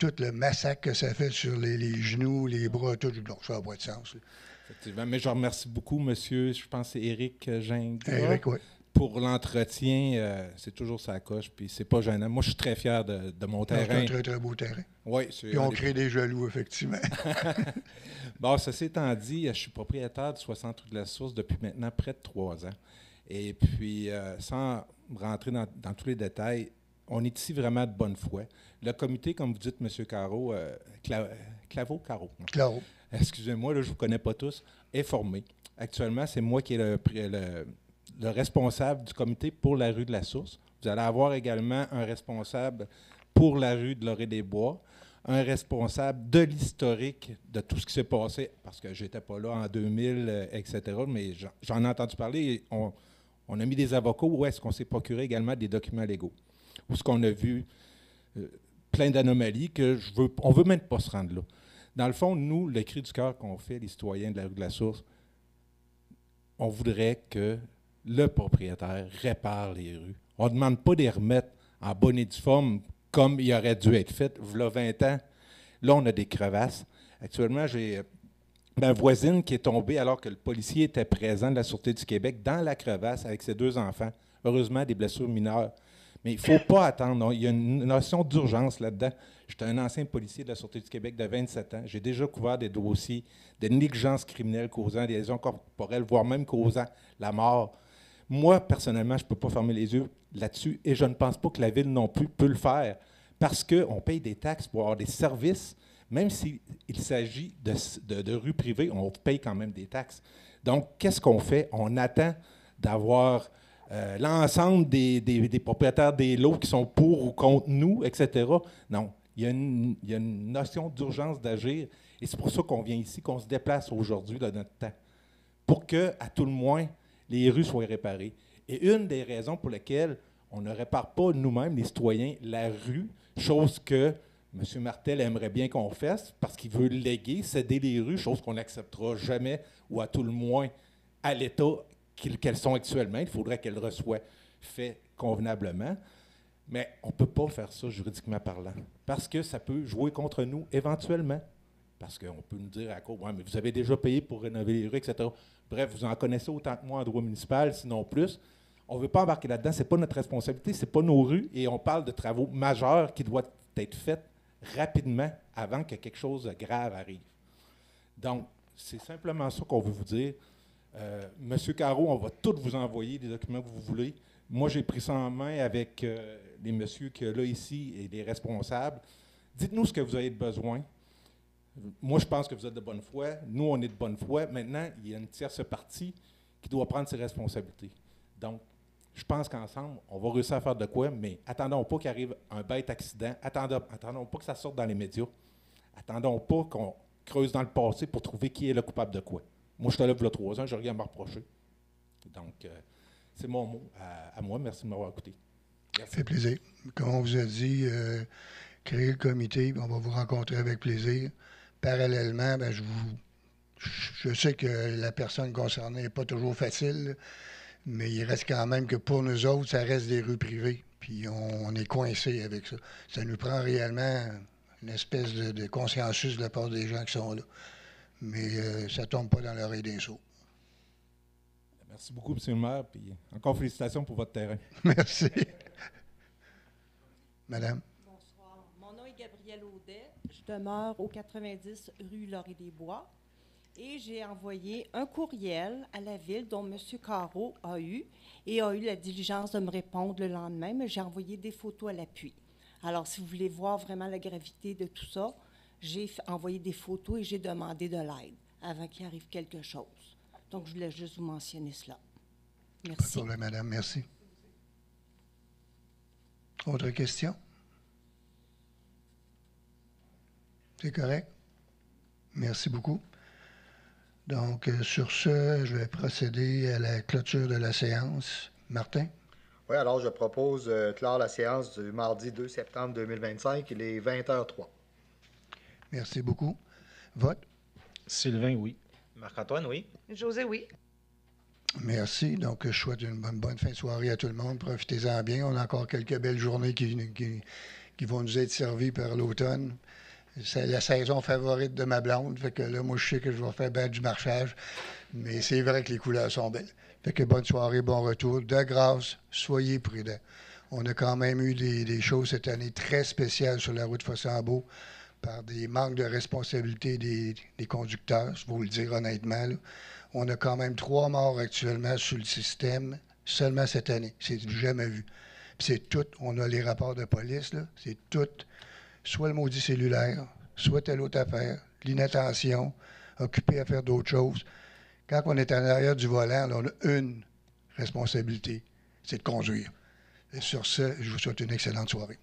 A: tout le massacre que ça fait sur les genoux, les bras, tout, je dis non, ça n'a pas de sens. Là.
J: Effectivement. Mais je remercie beaucoup, monsieur, je pense que c'est Éric Gingras.
A: Éric, oui.
J: Pour l'entretien, c'est toujours sa coche, puis c'est pas gênant. Moi, je suis très fier de mon terrain.
A: C'est un très, très beau terrain.
J: Oui.
A: Puis on crée des jaloux, effectivement.
J: Bon, ceci étant dit, je suis propriétaire de 60 rue de la Source depuis maintenant près de 3 ans. Et puis, sans rentrer dans tous les détails, on est ici vraiment de bonne foi. Le comité, comme vous dites, M. Carreau, Claveau-Caro.
A: Claro.
J: Excusez-moi, là, je ne vous connais pas tous, est formé. Actuellement, c'est moi qui est le responsable du comité pour la rue de la Source. Vous allez avoir également un responsable pour la rue de Lorée-des-Bois, un responsable de l'historique de tout ce qui s'est passé, parce que je n'étais pas là en 2000, etc., mais j'en ai entendu parler. Et on a mis des avocats où est-ce qu'on s'est procuré également des documents légaux, où est-ce qu'on a vu plein d'anomalies on ne veut même pas se rendre là. Dans le fond, nous, le cri du cœur qu'on fait, les citoyens de la rue de la Source, on voudrait que le propriétaire répare les rues. On ne demande pas de les remettre en bonne et due forme comme il aurait dû être fait, il y a 20 ans. Là, on a des crevasses. Actuellement, j'ai ma voisine qui est tombée alors que le policier était présent de la Sûreté du Québec dans la crevasse avec ses 2 enfants. Heureusement, des blessures mineures. Mais il ne faut pas attendre. Il y a une notion d'urgence là-dedans. J'étais un ancien policier de la Sûreté du Québec de 27 ans. J'ai déjà couvert des dossiers de négligence criminelle causant des lésions corporelles, voire même causant la mort. Moi, personnellement, je ne peux pas fermer les yeux là-dessus et je ne pense pas que la Ville non plus peut le faire parce qu'on paye des taxes pour avoir des services. Même s'il s'agit de rues privées, on paye quand même des taxes. Donc, qu'est-ce qu'on fait? On attend d'avoir l'ensemble des propriétaires des lots qui sont pour ou contre nous, etc. Non, il y a une notion d'urgence d'agir et c'est pour ça qu'on vient ici, qu'on se déplace aujourd'hui de notre temps, pour que, à tout le moins, les rues soient réparées. Et une des raisons pour lesquelles on ne répare pas nous-mêmes, les citoyens, la rue, chose que M. Martel aimerait bien qu'on fasse, parce qu'il veut léguer, céder les rues, chose qu'on n'acceptera jamais, ou à tout le moins à l'état qu'elles sont actuellement. Il faudrait qu'elles soient faites convenablement. Mais on ne peut pas faire ça juridiquement parlant, parce que ça peut jouer contre nous éventuellement. Parce qu'on peut nous dire à la cour, ouais, mais vous avez déjà payé pour rénover les rues, etc. Bref, vous en connaissez autant que moi en droit municipal, sinon plus. On ne veut pas embarquer là-dedans, ce n'est pas notre responsabilité, ce n'est pas nos rues, et on parle de travaux majeurs qui doivent être faits rapidement avant que quelque chose de grave arrive. Donc, c'est simplement ça qu'on veut vous dire. Monsieur Caro, on va tous vous envoyer les documents que vous voulez. Moi, j'ai pris ça en main avec les messieurs qui sont là ici et les responsables. Dites-nous ce que vous avez besoin. Moi, je pense que vous êtes de bonne foi. Nous, on est de bonne foi. Maintenant, il y a une tierce partie qui doit prendre ses responsabilités. Donc, je pense qu'ensemble, on va réussir à faire de quoi, mais attendons pas qu'il arrive un bête accident. Attendons pas que ça sorte dans les médias. Attendons pas qu'on creuse dans le passé pour trouver qui est le coupable de quoi. Moi, je te lève il y a 3 ans, je n'ai rien à me reprocher. Donc, c'est mon mot à moi. Merci de m'avoir écouté. Merci.
A: Ça fait plaisir. Comme on vous a dit, créer le comité, on va vous rencontrer avec plaisir. Parallèlement, ben, je sais que la personne concernée n'est pas toujours facile, mais il reste quand même que pour nous autres, ça reste des rues privées. Puis on est coincé avec ça. Ça nous prend réellement une espèce de consensus de la part des gens qui sont là. Mais ça ne tombe pas dans l'oreille des sourds.
J: Merci beaucoup, M. le maire. Puis encore félicitations pour votre terrain.
A: Merci. Madame.
K: Bonsoir. Mon nom est Gabrielle Audet. Je demeure au 90 rue Lorée-des-Bois. Et j'ai envoyé un courriel à la ville dont M. Caro a eu la diligence de me répondre le lendemain, mais j'ai envoyé des photos à l'appui. Alors, si vous voulez voir vraiment la gravité de tout ça, j'ai envoyé des photos et j'ai demandé de l'aide avant qu'il arrive quelque chose. Donc, je voulais juste vous mentionner cela. Merci.
A: Pas de problème, madame. Merci. Autre question? C'est correct? Merci beaucoup. Donc, sur ce, je vais procéder à la clôture de la séance. Martin?
B: Oui, alors je propose de clore la séance du mardi 2 septembre 2025. Il est 20h03.
A: Merci beaucoup. Vote?
C: Sylvain, oui.
D: Marc-Antoine, oui.
E: José, oui.
A: Merci. Donc, je souhaite une bonne fin de soirée à tout le monde. Profitez-en bien. On a encore quelques belles journées qui vont nous être servies par l'automne. C'est la saison favorite de ma blonde. Fait que là, moi, je sais que je vais faire bien du marchage. Mais c'est vrai que les couleurs sont belles. Fait que bonne soirée, bon retour. De grâce, soyez prudents. On a quand même eu des choses cette année très spéciales sur la route Fossambeau par des manques de responsabilité des conducteurs, je vais vous le dire honnêtement. Là. On a quand même 3 morts actuellement sur le système, seulement cette année. C'est jamais vu. Puis c'est tout, on a les rapports de police, là, c'est tout, soit le maudit cellulaire, soit telle autre affaire, l'inattention, occupé à faire d'autres choses. Quand on est en arrière du volant, là, on a une responsabilité, c'est de conduire. Et sur ce, je vous souhaite une excellente soirée.